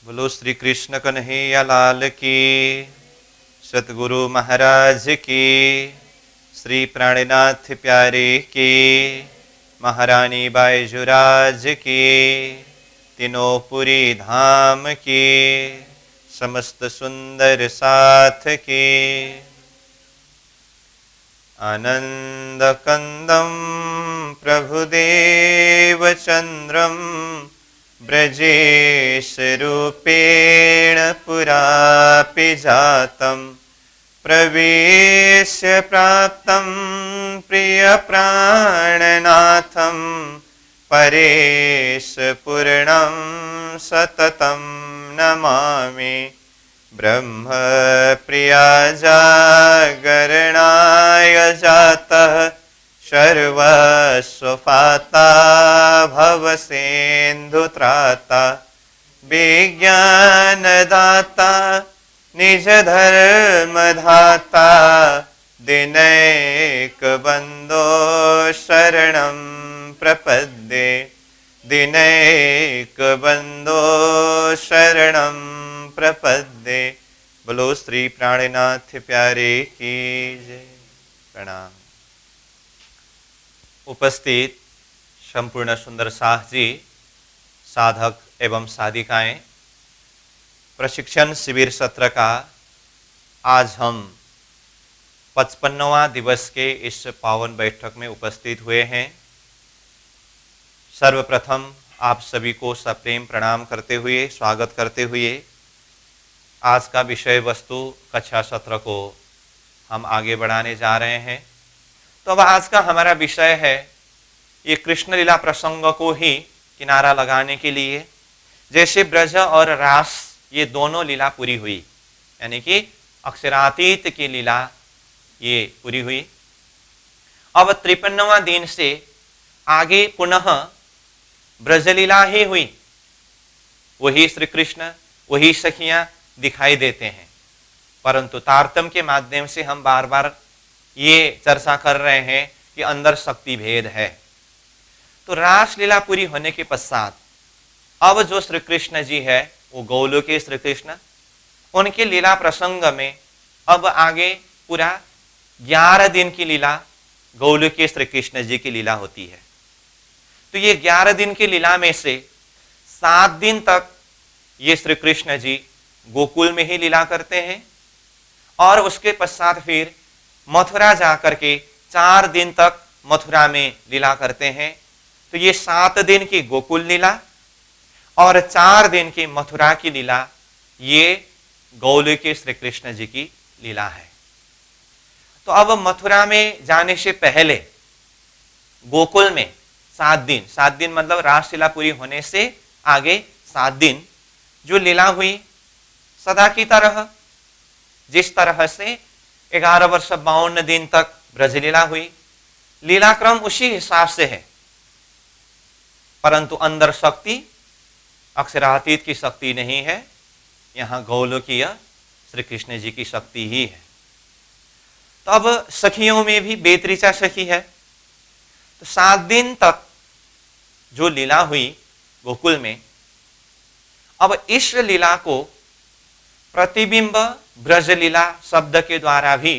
बोलो श्री कृष्ण कन्हैया लाल की, सतगुरु महाराज की, श्री प्राणनाथ प्यारे की, महारानी बाईजुराज की, तीनों पुरी धाम की, समस्त सुंदर साथ की। आनंद कंदम प्रभुदेव चंद्रम ब्रजेश रूपेण पुरापि जातं प्रवेश्य प्राप्तं प्रिय प्राणनाथं परेश पूर्णं सततं नमामि। ब्रह्म प्रिया जागरणाय जातः सर्वस्वपाता भवसेन्दुत्राता विज्ञानदाता निजधर्मधाता दिनैकबन्धो शरणं प्रपद्ये दिनैकबन्धो शरणं प्रपद्ये। बोलो श्री प्राणनाथ प्यारे की जय। प्रणाम। उपस्थित संपूर्ण सुंदर साह जी, साधक एवं साधिकाएं, प्रशिक्षण शिविर सत्र का आज हम 55वां दिवस के इस पावन बैठक में उपस्थित हुए हैं। सर्वप्रथम आप सभी को सप्रेम प्रणाम करते हुए, स्वागत करते हुए आज का विषय वस्तु कक्षा सत्र को हम आगे बढ़ाने जा रहे हैं। तो अब आज का हमारा विषय है ये कृष्ण लीला प्रसंग को ही किनारा लगाने के लिए, जैसे ब्रज और रास ये दोनों लीला पूरी हुई, यानी कि अक्षरातीत की लीला ये पूरी हुई। अब 53वां दिन से आगे पुनः ब्रजलीला ही हुई। वही श्री कृष्ण, वही सखियां दिखाई देते हैं, परंतु तारतम्य के माध्यम से हम बार बार ये चर्चा कर रहे हैं कि अंदर शक्ति भेद है। तो रासलीला पूरी होने के पश्चात अब जो श्री कृष्ण जी है वो गोलोक के श्री कृष्ण, उनके लीला प्रसंग में अब आगे पूरा 11 दिन की लीला गोलोक के श्री कृष्ण जी की लीला होती है। तो ये 11 दिन की लीला में से 7 दिन तक ये श्री कृष्ण जी गोकुल में ही लीला करते हैं और उसके पश्चात फिर मथुरा जाकर के 4 दिन तक मथुरा में लीला करते हैं। तो ये 7 दिन की गोकुल लीला और 4 दिन की मथुरा की लीला, ये गोलोक के श्री कृष्ण जी की लीला है। तो अब मथुरा में जाने से पहले गोकुल में 7 दिन मतलब रासलीला पूरी होने से आगे 7 दिन जो लीला हुई, सदा की तरह जिस तरह से 11 वर्ष 52 दिन तक ब्रजलीला हुई, लीला क्रम उसी हिसाब से है, परंतु अंदर शक्ति अक्षरातीत की शक्ति नहीं है, यहाँ गोलोकीय श्री कृष्ण जी की शक्ति ही है। तो अब सखियों में भी बेतरीचा सखी है। तो 7 दिन तक जो लीला हुई गोकुल में, अब इस लीला को प्रतिबिंब ब्रजलीला शब्द के द्वारा भी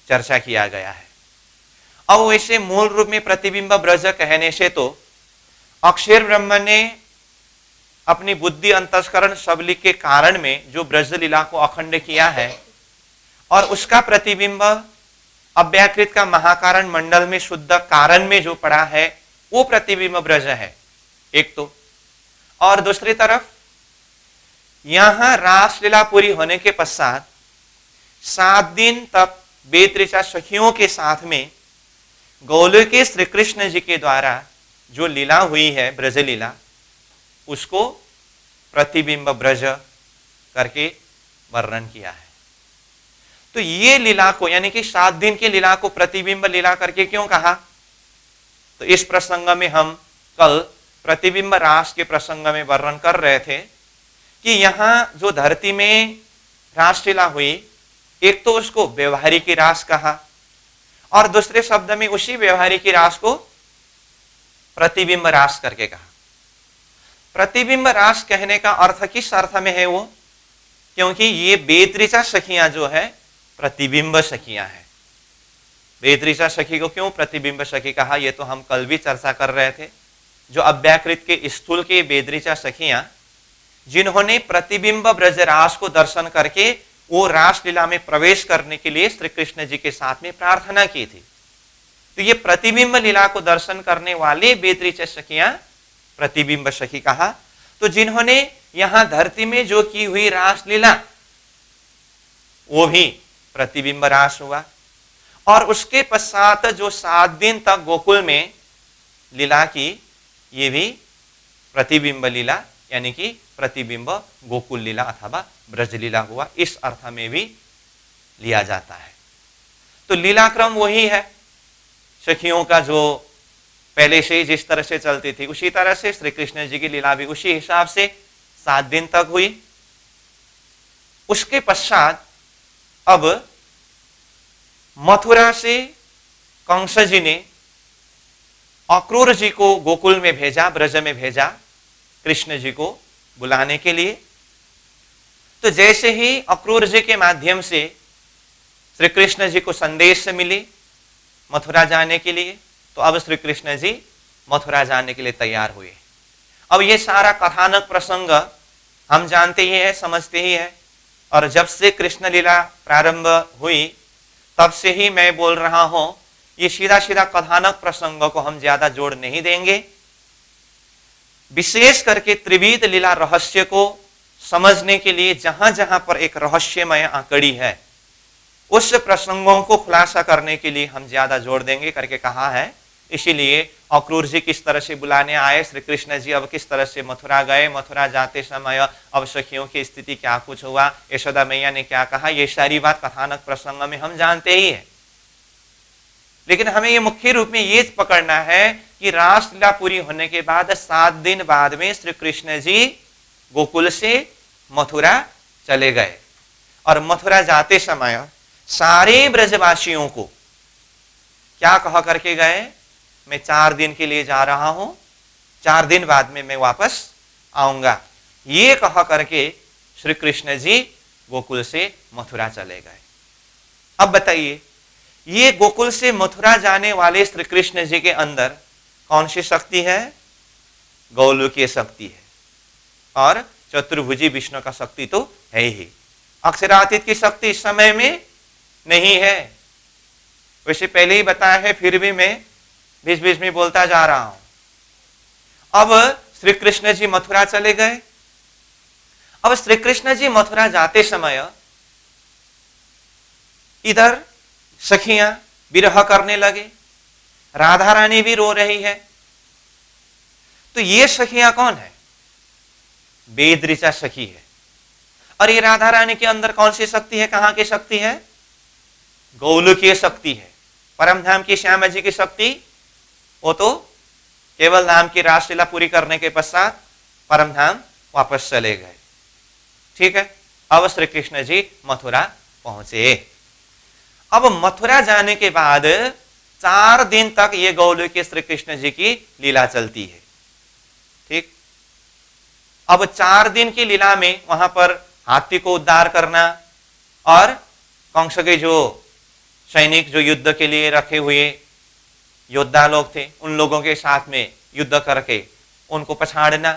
चर्चा किया गया है। अब वैसे मूल रूप में प्रतिबिंब ब्रज कहने से तो अक्षर ब्रह्म ने अपनी बुद्धि अंतस्करण सबली के कारण में जो ब्रजलीला को अखंड किया है और उसका प्रतिबिंब अव्याकृत का महाकारण मंडल में शुद्ध कारण में जो पड़ा है वो प्रतिबिंब ब्रज है एक तो, और दूसरी तरफ यहां रासलीला पूरी होने के पश्चात 7 दिन तक बेतरीचा सखियों के साथ में गोलोक के श्री कृष्ण जी के द्वारा जो लीला हुई है ब्रजलीला, उसको प्रतिबिंब ब्रज करके वर्णन किया है। तो ये लीला को यानी कि 7 दिन की लीला को प्रतिबिंब लीला करके क्यों कहा? तो इस प्रसंग में हम कल प्रतिबिंब रास के प्रसंग में वर्णन कर रहे थे कि यहां जो धरती में रासलीला हुई, एक तो उसको व्यवहारिकी रास कहा और दूसरे शब्द में उसी व्यवहारिकी रास को प्रतिबिंब रास करके कहा। प्रतिबिंब रास कहने का अर्थ किस अर्थ में है वो? क्योंकि ये बेतृचा सखियां जो है प्रतिबिंब सखियां है। बेतृचा सखी को क्यों प्रतिबिंब सखी कहा, ये तो हम कल भी चर्चा कर रहे थे। जो अव्याकृत के स्थूल के बेतृचा सखियां, जिन्होंने प्रतिबिंब ब्रजरास को दर्शन करके वो रासलीला में प्रवेश करने के लिए श्री कृष्ण जी के साथ में प्रार्थना की थी, तो ये प्रतिबिंब लीला को दर्शन करने वाले बेतृचा सखियां प्रतिबिंब सखी कहा। तो जिन्होंने यहां धरती में जो की हुई रासलीला वो भी प्रतिबिंब रास हुआ, और उसके पश्चात जो 7 दिन तक गोकुल में लीला की, ये भी प्रतिबिंब लीला यानी कि प्रतिबिंब गोकुल लीला अथवा ब्रज लीला हुआ, इस अर्थ में भी लिया जाता है। तो लीला क्रम वही है सखियों का, जो पहले से ही जिस तरह से चलती थी उसी तरह से श्री कृष्ण जी की लीला भी उसी हिसाब से 7 दिन तक हुई। उसके पश्चात अब मथुरा से कंस जी ने अक्रूर जी को गोकुल में भेजा, ब्रज में भेजा कृष्ण जी को बुलाने के लिए। तो जैसे ही अक्रूर जी के माध्यम से श्री कृष्ण जी को संदेश मिली मथुरा जाने के लिए, तो अब श्री कृष्ण जी मथुरा जाने के लिए तैयार हुए। अब ये सारा कथानक प्रसंग हम जानते ही है, समझते ही है, और जब से कृष्ण लीला प्रारंभ हुई तब से ही मैं बोल रहा हूं, ये सीधा सीधा कथानक प्रसंगों को हम ज्यादा जोड़ नहीं देंगे। विशेष करके त्रिविध लीला रहस्य को समझने के लिए जहां जहां पर एक रहस्यमय आंकड़ी है, उस प्रसंगों को खुलासा करने के लिए हम ज्यादा जोड़ देंगे करके कहा है। इसीलिए अक्रूर जी किस तरह से बुलाने आए, श्री कृष्ण जी अब किस तरह से मथुरा गए, मथुरा जाते समय अब सखियों की स्थिति क्या कुछ हुआ, यशोदा मैया ने क्या कहा, ये सारी बात कथानक प्रसंग में हम जानते ही है। लेकिन हमें ये मुख्य रूप में ये पकड़ना है कि रासलीला पूरी होने के बाद 7 दिन बाद में श्री कृष्ण जी गोकुल से मथुरा चले गए, और मथुरा जाते समय सारे ब्रजवासियों को क्या कहा करके गए, मैं 4 दिन के लिए जा रहा हूं, 4 दिन बाद में मैं वापस आऊंगा। ये कहा करके श्री कृष्ण जी गोकुल से मथुरा चले गए। अब बताइए, ये गोकुल से मथुरा जाने वाले श्री कृष्ण जी के अंदर कौन सी शक्ति है? गौलोकीय शक्ति है, और चतुर्भुजी विष्णु का शक्ति तो है ही। अक्षरातीत की शक्ति इस समय में नहीं है, वैसे पहले ही बताया है, फिर भी मैं बीच बीच में बोलता जा रहा हूं। अब श्री कृष्ण जी मथुरा चले गए। अब श्री कृष्ण जी मथुरा जाते समय इधर सखियां विरह करने लगे, राधा रानी भी रो रही है। तो ये सखियां कौन है? बेदृचा सखी है। और ये राधा रानी के अंदर कौन सी शक्ति है, कहां की शक्ति है? गौलोकीय शक्ति है। परम धाम की श्यामा जी की शक्ति, वो तो केवल धाम की रासलीला पूरी करने के पश्चात परम धाम वापस चले गए। ठीक है, अब श्री कृष्ण जी मथुरा पहुंचे। अब मथुरा जाने के बाद 4 दिन तक ये गौलोकीय श्री कृष्ण जी की लीला चलती है। ठीक, अब 4 दिन की लीला में वहां पर हाथी को उद्धार करना, और कंस के जो सैनिक जो युद्ध के लिए रखे हुए योद्धा लोग थे, उन लोगों के साथ में युद्ध करके उनको पछाड़ना।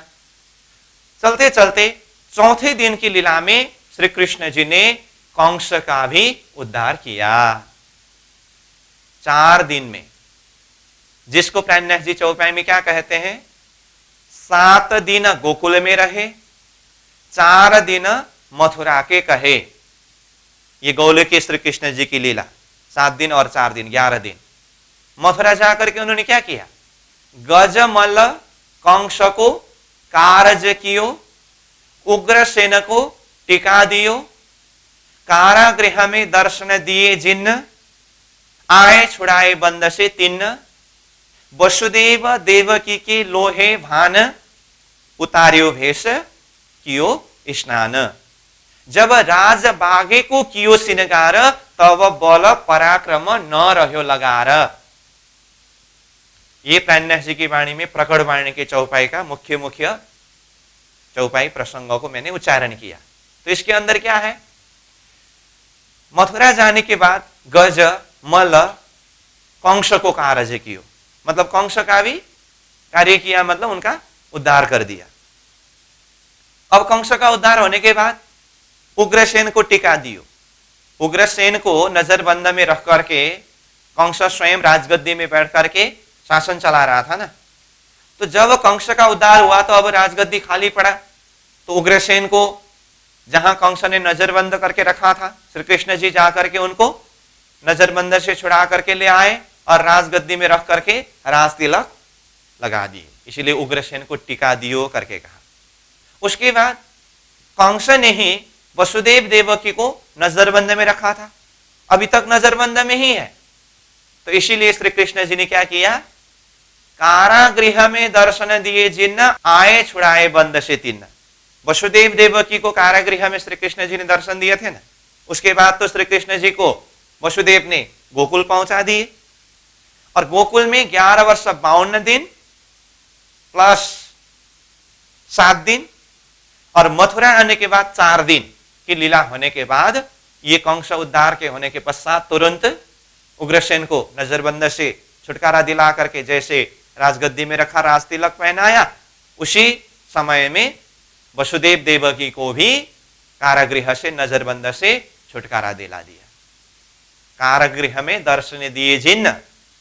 चलते चलते 4थे दिन की लीला में श्री कृष्ण जी ने कंस का भी उद्धार किया। 4 दिन में, जिसको प्राणनाथ जी चौपाई में क्या कहते हैं, 7 दिन गोकुल में रहे, 4 दिन मथुरा के कहे। ये गौलोकीय श्री कृष्ण जी की लीला 7 दिन और 4 दिन 11 दिन। मथुरा जाकर के उन्होंने क्या किया? गजमल कंस को कारज कियो, उग्रसेन को टिका दियो, कारागृह में दर्शन दिए जिन्न, आए छुड़ाए बंद से तिन्न, वसुदेव देवकी के लोहे भान, उतारियो भेष कियो स्नान, जब राज बागे को कियो सिनगार, तब बल पराक्रम न रह्यो लगार। ये प्राणनाथ जी की वाणी में प्रकट वाणी के चौपाई का मुख्य चौपाई प्रसंगों को मैंने उच्चारण किया। तो इसके अंदर क्या है, मथुरा जाने के बाद गज मल कंस को कारज कियो, मतलब कंस का भी कार्य किया, मतलब उनका उद्धार कर दिया। अब कंस का उद्धार होने के बाद उग्रसेन को टिका दियो। उग्रसेन को नजरबंद में रख करके कंस स्वयं राजगद्दी में बैठ करके शासन चला रहा था ना। तो जब कंस का उद्धार हुआ तो अब राजगद्दी खाली पड़ा। तो उग्रसेन को जहां कंस ने नजरबंद करके रखा था, श्री कृष्ण जी जाकर के उनको नजरबंद से छुड़ा करके ले आए और राजगद्दी में रख करके राज तिलक लगा दिए। इसीलिए उग्रसेन को टिका दियो करके कहा। उसके बाद कंस ने ही वसुदेव देवकी को नजरबंद में रखा था, अभी तक नजरबंद में ही है। तो इसीलिए श्री कृष्ण जी ने क्या किया, कारागृह में दर्शन दिए जिन्न, आए छुड़ाए बंद से तिन्न। वसुदेव देवकी को कारागृह में श्री कृष्ण जी ने दर्शन दिए थे ना। उसके बाद तो श्री कृष्ण जी को वसुदेव ने गोकुल पहुंचा दिए और गोकुल में 11 वर्ष 52 दिन प्लस 7 दिन और मथुरा आने के बाद 4 दिन की लीला होने के बाद ये कंस उद्धार के होने के पश्चात तुरंत उग्रसेन को नजरबंद से छुटकारा दिला करके जैसे राजगद्दी में रखा, राज तिलक पहनाया, उसी समय में वसुदेव देवकी को भी कारागृह से नजरबंद से छुटकारा दिला दिया। कारागृह में दर्शन दिए जिन्न,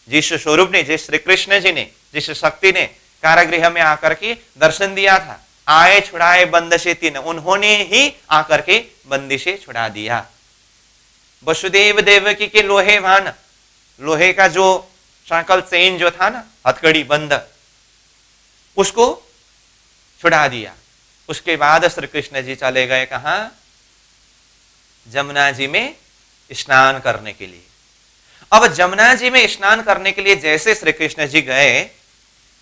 जिस स्वरूप ने, जिस श्री कृष्ण जी ने, जिस शक्ति ने कारागृह में आकर के दर्शन दिया था, आए छुड़ाए बंद से तिन्न, उन्होंने ही आकर के बंदी से छुड़ा दिया। वसुदेव देवकी के लोहे भान, लोहे का जो सांकल चेन जो था ना, हथकड़ी बंद, उसको छुड़ा दिया। उसके बाद श्री कृष्ण जी चले गए कहां, जमुना जी में स्नान करने के लिए। अब जमुना जी में स्नान करने के लिए जैसे श्री कृष्ण जी गए,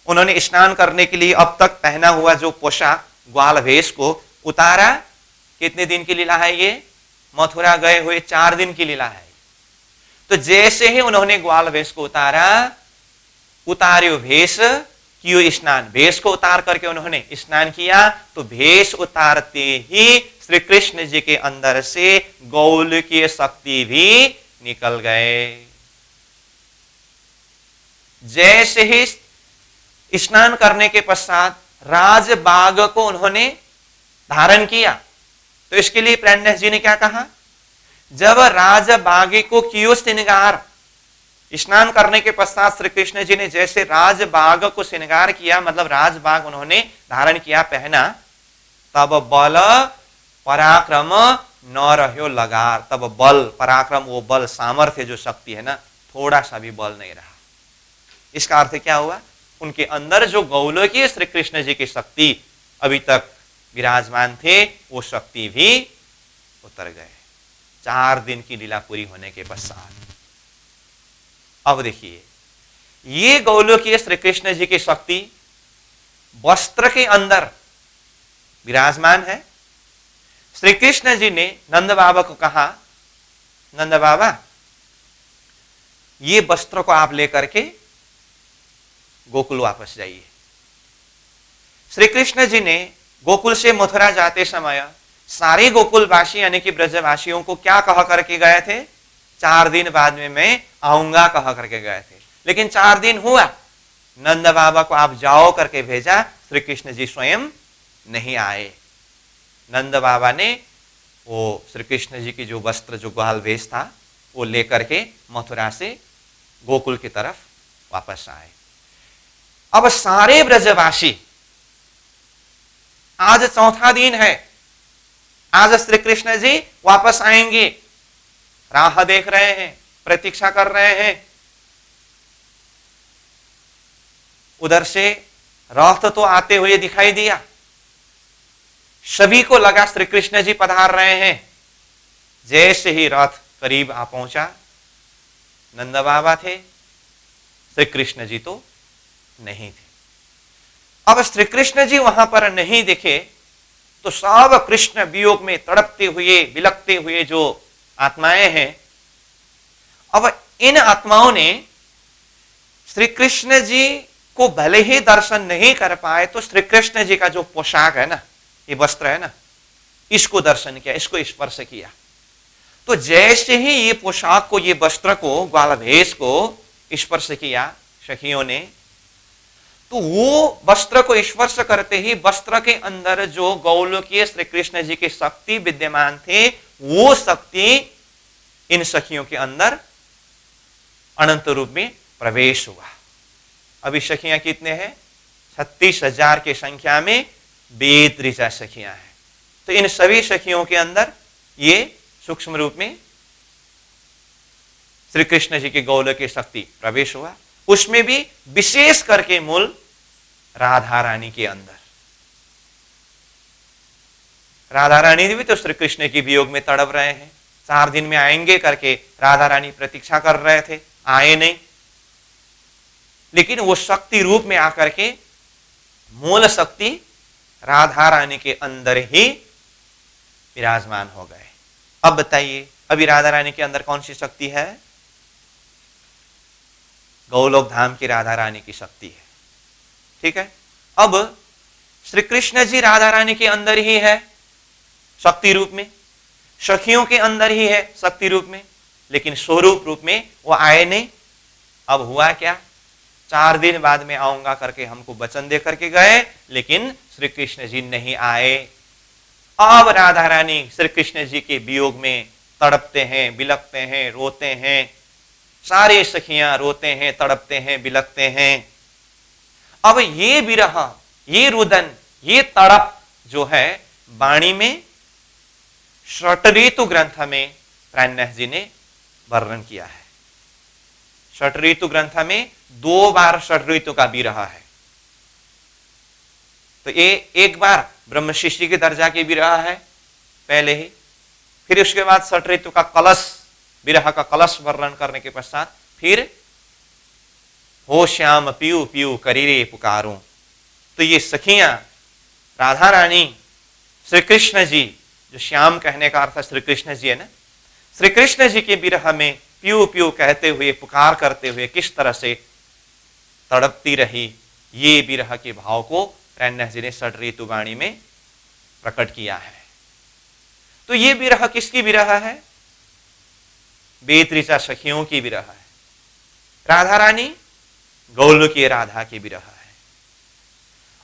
उन्होंने स्नान करने के लिए अब तक पहना हुआ जो पोशाक ग्वाल भेष को उतारा। कितने दिन की लीला है ये, मथुरा गए हुए 4 दिन की लीला है। तो जैसे ही उन्होंने ग्वाल भेष को उतारा, उतार्यो भेष कियो स्नान, भेष को उतार करके उन्होंने स्नान किया, तो भेष उतारते ही श्री कृष्ण जी के अंदर से गौल की शक्ति भी निकल गए। जैसे ही स्नान करने के पश्चात राजबाग को उन्होंने धारण किया। तो इसके लिए प्रणय जी ने क्या कहा, जब राजबागी को कियो श्रृंगार, स्नान करने के पश्चात श्री कृष्ण जी ने जैसे राजबाग को श्रृंगार किया, मतलब राजबाग उन्होंने धारण किया, पहना, तब बल पराक्रम न रह्यो लगार। तब बल पराक्रम, वो बल सामर्थ्य जो शक्ति है ना, थोड़ा सा भी बल नहीं रहा। इसका अर्थ क्या हुआ, उनके अंदर जो गौलोकीय श्री कृष्ण जी की शक्ति अभी तक विराजमान थे, वो शक्ति भी उतर गए 4 दिन की लीला पूरी होने के पश्चात। अब देखिए, ये गौलोकीय श्री कृष्ण जी की शक्ति वस्त्र के अंदर विराजमान है। श्री कृष्ण जी ने नंद बाबा को कहा, नंद बाबा ये वस्त्र को आप लेकर के गोकुल वापस जाइए। श्री कृष्ण जी ने गोकुल से मथुरा जाते समय सारे गोकुलवासी यानी कि ब्रजवासियों को क्या कह करके गए थे, 4 दिन बाद में मैं आऊंगा कह करके गए थे। लेकिन 4 दिन हुआ, नंद बाबा को आप जाओ करके भेजा, श्री कृष्ण जी स्वयं नहीं आए। नंद बाबा ने वो श्री कृष्ण जी की जो वस्त्र, जो ग्वाल भेष था, वो लेकर के मथुरा से गोकुल की तरफ वापस आए। अब सारे ब्रजवासी, आज 4था दिन है, आज श्री कृष्ण जी वापस आएंगे, राह देख रहे हैं, प्रतीक्षा कर रहे हैं। उधर से रथ तो आते हुए दिखाई दिया, सभी को लगा श्री कृष्ण जी पधार रहे हैं। जैसे ही रथ करीब आ पहुंचा, नंद बाबा थे, श्री कृष्ण जी तो नहीं थे। अब श्री कृष्ण जी वहां पर नहीं दिखे तो सब कृष्ण वियोग में तड़पते हुए, बिलखते हुए जो आत्माएं हैं, अब इन आत्माओं ने श्री कृष्ण जी को भले ही दर्शन नहीं कर पाए, तो श्री कृष्ण जी का जो पोशाक है ना, ये वस्त्र है ना, इसको दर्शन किया, इसको स्पर्श किया। तो जैसे ही ये पोशाक को, ये वस्त्र को, ग्वालभेष को स्पर्श किया सखियों ने, तो वो वस्त्र को स्पर्श करते ही वस्त्र के अंदर जो गौलोकीय श्री कृष्ण जी की शक्ति विद्यमान थे, वो शक्ति इन सखियों के अंदर अनंत रूप में प्रवेश हुआ। अभी सखियां कितने हैं? 36,000 की संख्या में 42 सखियां हैं। तो इन सभी सखियों के अंदर ये सूक्ष्म रूप में श्री कृष्ण जी की गौलोकीय शक्ति प्रवेश हुआ। उसमें भी विशेष करके मूल राधा रानी के अंदर। राधा रानी भी तो श्री कृष्ण के वियोग में तड़प रहे हैं। 4 दिन में आएंगे करके राधा रानी प्रतीक्षा कर रहे थे, आए नहीं। लेकिन वो शक्ति रूप में आकर के मूल शक्ति राधा रानी के अंदर ही विराजमान हो गए। अब बताइए, अभी राधा रानी के अंदर कौन सी शक्ति है? गौलोक धाम की राधा रानी की शक्ति है। ठीक है। अब श्री कृष्ण जी राधा रानी के अंदर ही है शक्ति रूप में, सखियों के अंदर ही है शक्ति रूप में, लेकिन स्वरूप रूप में वो आए नहीं। अब हुआ क्या? 4 दिन बाद में आऊंगा करके हमको वचन दे करके गए, लेकिन श्री कृष्ण जी नहीं आए। अब राधा रानी श्री कृष्ण जी के वियोग में तड़पते हैं, बिलखते हैं, रोते हैं। सारे सखियां रोते हैं, तड़पते हैं, बिलखते हैं। अब ये विरह, ये रुदन, ये तड़प जो है वाणी में षट्ऋतु ग्रंथ में प्राणनाथ जी ने वर्णन किया है। षट्ऋतु ग्रंथ में 2 बार षट्ऋतु का विरह है। तो ये एक बार ब्रह्म शिष्य के दर्जा की विरह है पहले ही, फिर उसके बाद षट्ऋतु का कलश, विरह का कलश वर्णन करने के पश्चात फिर हो श्याम पीयू पीयू करीरे पुकारूं। तो ये सखियां राधा रानी श्री कृष्ण जी, जो श्याम कहने का अर्थ श्री कृष्ण जी है ना, श्री कृष्ण जी के विरह में पीयू पीयू कहते हुए, पुकार करते हुए किस तरह से तड़पती रही, ये विरह के भाव को प्राणनाथ जी ने षट्ऋतु वाणी में प्रकट किया है। तो ये विरह किसकी विरह है? 42 सखियों की विरह है। राधा रानी गौलोकीय राधा की विरह है।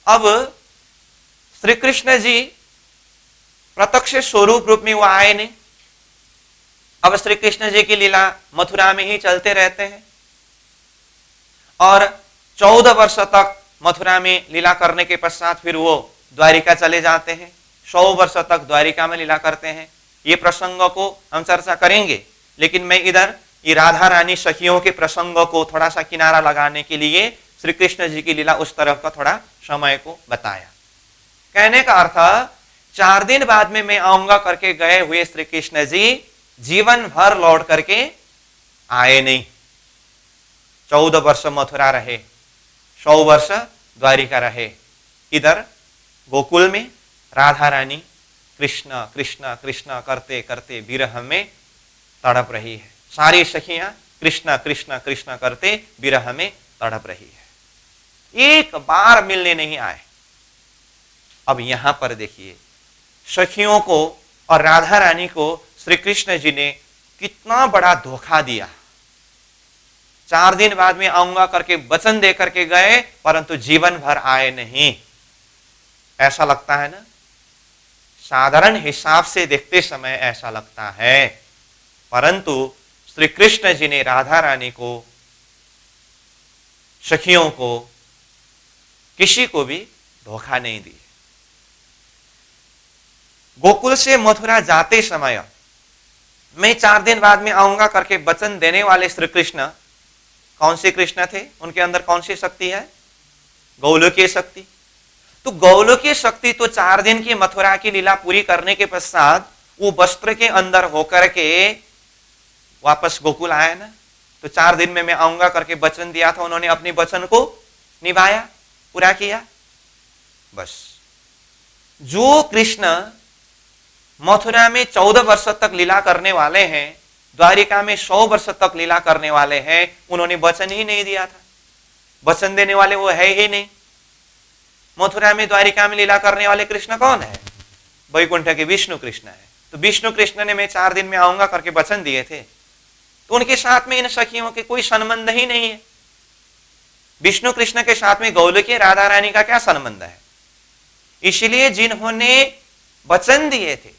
अब श्री कृष्ण जी प्रत्यक्ष स्वरूप रूप में वो आए नहीं। अब श्री कृष्ण जी की लीला मथुरा में ही चलते रहते हैं और 14 वर्ष तक मथुरा में लीला करने के पश्चात फिर वो द्वारिका चले जाते हैं। 100 वर्ष तक द्वारिका में लीला करते हैं। ये प्रसंगों को हम चर्चा करेंगे, लेकिन मैं इधर ये राधा रानी सखियों के प्रसंगों को थोड़ा सा किनारा लगाने के लिए श्री कृष्ण जी की लीला उस तरफ का थोड़ा समय को बताया। कहने का अर्थ, 4 दिन बाद में मैं आऊंगा करके गए हुए श्री कृष्ण जी जीवन भर लौट करके आए नहीं। 14 वर्ष मथुरा रहे, 100 वर्ष द्वारिका रहे। इधर गोकुल में राधा रानी कृष्ण कृष्ण कृष्ण करते करते विरह में तड़प रही है। सारी सखियां कृष्ण कृष्ण कृष्ण करते विरह में तड़प रही है, एक बार मिलने नहीं आए। अब यहां पर देखिए, सखियों को और राधा रानी को श्री कृष्ण जी ने कितना बड़ा धोखा दिया। 4 दिन बाद में आऊंगा करके वचन दे करके गए, परंतु जीवन भर आए नहीं। ऐसा लगता है ना, साधारण हिसाब से देखते समय ऐसा लगता है, परंतु श्री कृष्ण जी ने राधा रानी को, सखियों को, किसी को भी धोखा नहीं दिया। गोकुल से मथुरा जाते समय मैं 4 दिन बाद में आऊंगा करके वचन देने वाले श्री कृष्ण कौन से कृष्ण थे? उनके अंदर कौन सी शक्ति है? गौलोकीय शक्ति। तो गौलोकीय शक्ति तो 4 दिन की मथुरा की लीला पूरी करने के पश्चात वो वस्त्र के अंदर होकर के वापस गोकुल आया ना। तो 4 दिन में मैं आऊंगा करके वचन दिया था, उन्होंने अपने वचन को निभाया, पूरा किया। बस जो कृष्ण मथुरा में 14 वर्ष तक लीला करने वाले हैं, द्वारिका में 100 वर्ष तक लीला करने वाले हैं, उन्होंने वचन ही नहीं दिया था। वचन देने वाले वो है ही नहीं। मथुरा में द्वारिका में लीला करने वाले कृष्ण कौन है? वैकुंठ के विष्णु कृष्ण है। तो विष्णु कृष्ण ने मैं 4 दिन में आऊंगा करके वचन दिए थे, तो उनके साथ में इन सखियों के कोई संबंध ही नहीं है। विष्णु कृष्ण के साथ में गोलोकीय राधा रानी का क्या संबंध है? इसलिए जिन्होंने वचन दिए थे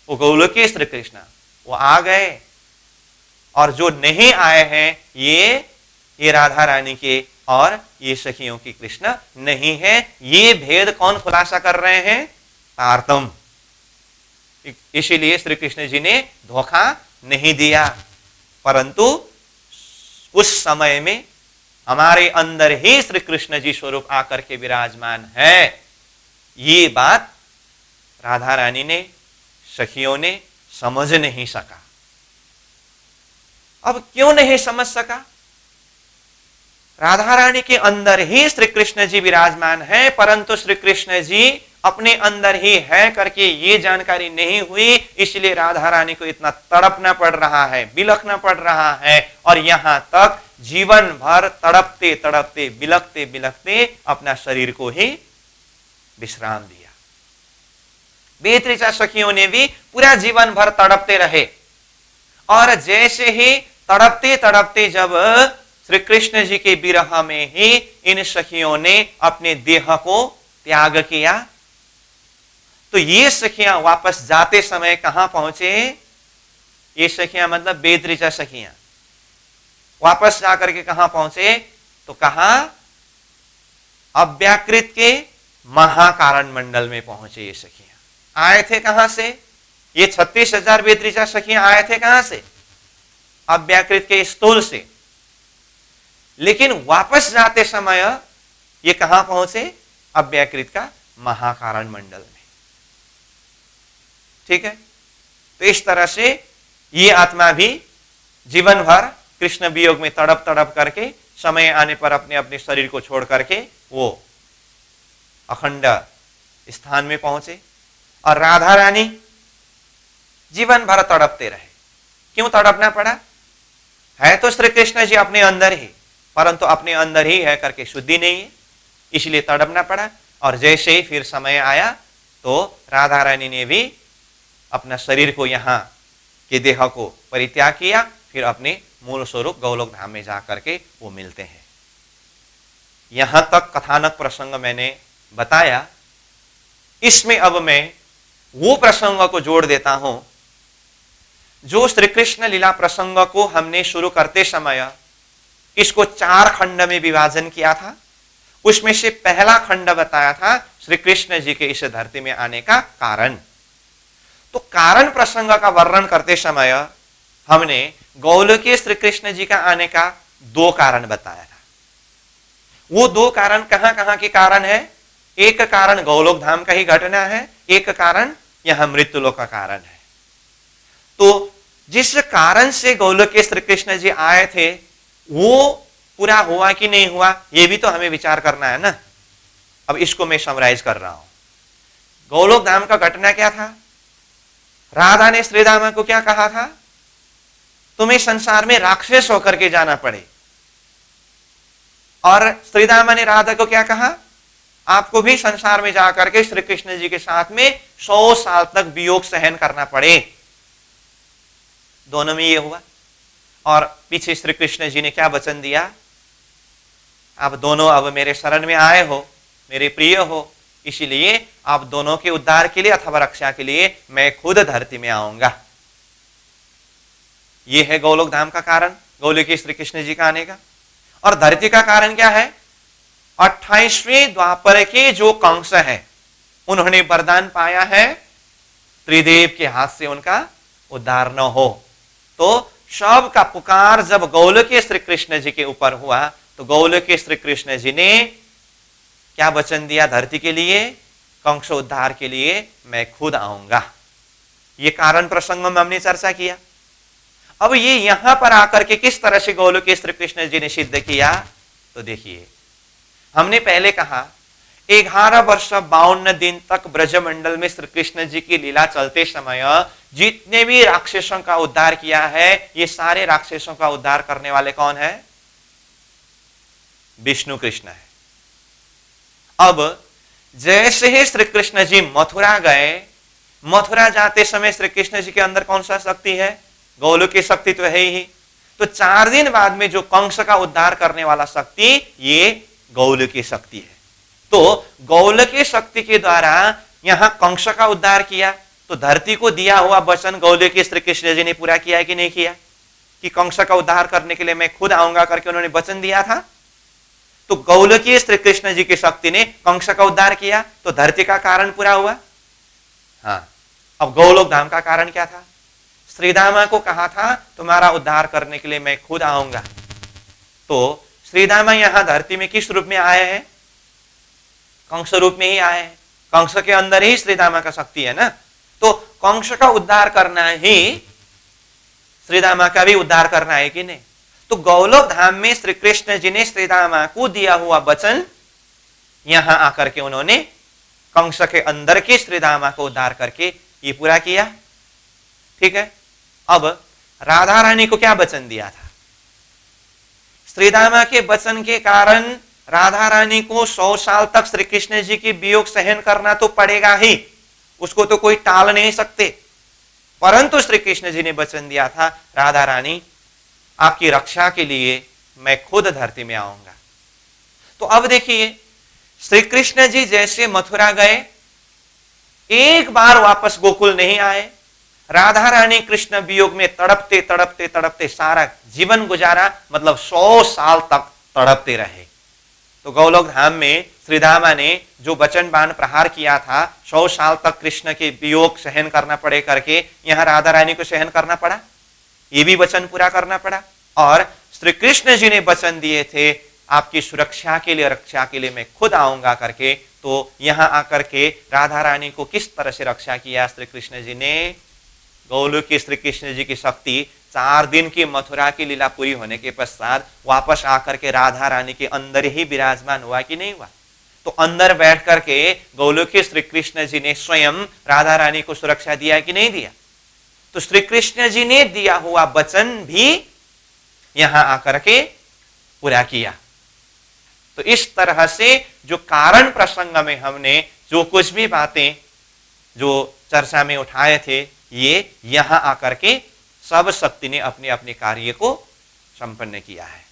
वो गोलोकीय श्री कृष्ण वो आ गए, और जो नहीं आए हैं ये राधा रानी के और ये सखियों की कृष्ण नहीं है। ये भेद कौन खुलासा कर रहे हैं? तारतम। इसीलिए श्री कृष्ण जी ने धोखा नहीं दिया, परंतु उस समय में हमारे अंदर ही श्री कृष्ण जी स्वरूप आकर के विराजमान है। ये बात राधा रानी ने, सखियों ने समझ नहीं सका। अब क्यों नहीं समझ सका? राधा रानी के अंदर ही श्री कृष्ण जी विराजमान है, परंतु श्री कृष्ण जी अपने अंदर ही है करके ये जानकारी नहीं हुई। इसलिए राधा रानी को इतना तड़पना पड़ रहा है, बिलखना पड़ रहा है, और यहां तक जीवन भर तड़पते तड़पते बिलखते बिलखते अपना शरीर को ही विश्राम दिया। बेत्रिचा सखियों ने भी पूरा जीवन भर तड़पते रहे, और जैसे ही तड़पते तड़पते जब श्री कृष्ण जी के विरह में ही इन सखियों ने अपने देह को त्याग किया, तो ये सखियां वापस जाते समय कहां पहुंचे? ये सखियां मतलब बेत्रिचा सखियां वापस जाकर के कहां पहुंचे? तो कहा अव्याकृत के महाकारण मंडल में पहुंचे। ये सखियां आए थे कहां से? ये 36,000 बेत्रिचा सखियां आए थे कहां से? अव्याकृत के स्थूल से। लेकिन वापस जाते समय ये कहां पहुंचे? अव्याकृत का महाकारण मंडल में। ठीक है, तो इस तरह से ये आत्मा भी जीवन भर कृष्ण वियोग में तड़प तड़प करके समय आने पर अपने अपने शरीर को छोड़ करके वो अखंड स्थान में पहुंचे, और राधा रानी जीवन भर तड़पते रहे। क्यों तड़पना पड़ा? है तो श्री कृष्ण जी अपने अंदर ही, परंतु अपने अंदर ही है करके शुद्धि नहीं है, इसलिए तड़पना पड़ा। और जैसे ही फिर समय आया तो राधा रानी ने भी अपना शरीर को, यहाँ के देह को परित्याग किया, फिर अपने मूल स्वरूप गौलोक धाम में जाकर के वो मिलते हैं। यहां तक कथानक प्रसंग मैंने बताया। इसमें अब मैं वो प्रसंग को जोड़ देता हूं जो श्री कृष्ण लीला प्रसंग को हमने शुरू करते समय इसको 4 खंड में विभाजन किया था। उसमें से पहला खंड बताया था श्री कृष्ण जी के इस धरती में आने का कारण। तो कारण प्रसंग का वर्णन करते समय हमने गौलोकीय श्री कृष्ण जी का आने का 2 कारण बताया था। वो 2 कारण कहां कहां के कारण है? एक कारण गौलोक धाम का ही घटना है, एक कारण यहां मृत्युलोक का कारण है। तो जिस कारण से गौलोकीय श्री कृष्ण जी आए थे वो पूरा हुआ कि नहीं हुआ, ये भी तो हमें विचार करना है ना। अब इसको मैं समराइज कर रहा हूं। गौलोक धाम का घटना क्या था? राधा ने श्रीदामा को क्या कहा था? तुम्हें संसार में राक्षस होकर के जाना पड़े। और श्रीदामा ने राधा को क्या कहा? आपको भी संसार में जाकर के श्री कृष्ण जी के साथ में 100 साल तक वियोग सहन करना पड़े। दोनों में ये हुआ। और पीछे श्री कृष्ण जी ने क्या वचन दिया? आप दोनों अब मेरे शरण में आए हो, मेरे प्रिय हो, इसीलिए आप दोनों के उद्धार के लिए अथवा रक्षा के लिए मैं खुद धरती में आऊंगा। यह है गौलोक धाम का कारण, गौलोकीय श्री कृष्ण जी का आने का। और धरती का कारण क्या है? 28वें द्वापर के जो कंस है उन्होंने वरदान पाया है त्रिदेव के हाथ से उनका उद्धार न हो। तो सब का पुकार जब गौलोकीय श्री कृष्ण जी के ऊपर हुआ तो गौलोकीय श्री कृष्ण जी ने क्या वचन दिया धरती के लिए? कंस उद्धार के लिए मैं खुद आऊंगा। ये कारण प्रसंग में हमने चर्चा किया। अब ये यहां पर आकर के किस तरह से गौलोकीय श्री कृष्ण जी ने सिद्ध किया? तो देखिए, हमने पहले कहा 11 वर्ष 52 दिन तक ब्रजमंडल में श्री कृष्ण जी की लीला चलते समय जितने भी राक्षसों का उद्धार किया है, ये सारे राक्षसों का उद्धार करने वाले कौन है? विष्णु कृष्ण है। अब जैसे ही श्री कृष्ण जी मथुरा गए मथुरा जाते समय श्री कृष्ण जी के अंदर कौन सा शक्ति है? गोलोक की शक्ति तो है ही। तो 4 दिन बाद में जो कंस का उद्धार करने वाला शक्ति, ये गोलोक की शक्ति है। तो गोलोक की शक्ति के द्वारा यहां कंस का उद्धार किया, तो धरती को दिया हुआ वचन गोलोक के श्री कृष्ण जी ने पूरा किया है कि नहीं किया? कि कंस का उद्धार करने के लिए मैं खुद आऊंगा करके उन्होंने वचन दिया था। तो गोलोकीय श्री कृष्ण जी की शक्ति ने कंस का उद्धार किया, तो धरती का कारण पूरा हुआ। हाँ, अब गोलोक धाम का कारण क्या था? श्रीदामा को कहा था तुम्हारा उद्धार करने के लिए मैं खुद आऊंगा। तो श्रीदामा यहां धरती में किस रूप में आए हैं? कंस रूप में ही आए हैं। कंस के अंदर ही श्रीदामा का शक्ति है ना। तो कंस का उद्धार करना ही श्रीदामा का भी उद्धार करना है कि नहीं? तो गोलोक धाम में श्री कृष्ण जी ने श्रीदामा को दिया हुआ वचन यहां आकर के उन्होंने कंस के अंदर के श्रीदामा को उद्धार करके ये पूरा किया। ठीक है। अब राधा रानी को क्या वचन दिया था? श्रीदामा के वचन के कारण राधा रानी को 100 साल तक श्री कृष्ण जी की वियोग सहन करना तो पड़ेगा ही, उसको तो कोई टाल नहीं सकते। परंतु श्री कृष्ण जी ने वचन दिया था, राधा रानी आपकी रक्षा के लिए मैं खुद धरती में आऊंगा। तो अब देखिए, श्री कृष्ण जी जैसे मथुरा गए, एक बार वापस गोकुल नहीं आए। राधा रानी कृष्ण वियोग में तड़पते तड़पते तड़पते सारा जीवन गुजारा, मतलब 100 साल तक तड़पते रहे। तो गोलोक धाम में श्रीदामा ने जो वचन बाण प्रहार किया था, 100 साल तक कृष्ण के वियोग सहन करना पड़े करके, यहां राधा रानी को सहन करना पड़ा, ये भी वचन पूरा करना पड़ा। और श्री कृष्ण जी ने वचन दिए थे आपकी सुरक्षा के लिए, रक्षा के लिए मैं खुद आऊंगा करके। तो यहां आकर के राधा रानी को किस तरह से रक्षा किया श्री कृष्ण जी ने? गोलोक की श्री कृष्ण जी की शक्ति 4 दिन की मथुरा की लीला पूरी होने के पश्चात वापस आकर के राधा रानी के अंदर ही विराजमान हुआ कि नहीं हुआ? तो अंदर बैठ करके गोलोक के श्री कृष्ण जी ने स्वयं राधा रानी को सुरक्षा दिया कि नहीं दिया? तो श्री कृष्ण जी ने दिया हुआ वचन भी यहां आकर के पूरा किया। तो इस तरह से जो कारण प्रसंग में हमने जो कुछ भी बातें जो चर्चा में उठाए थे, ये यहां आकर के सब शक्ति ने अपने अपने कार्य को संपन्न किया है।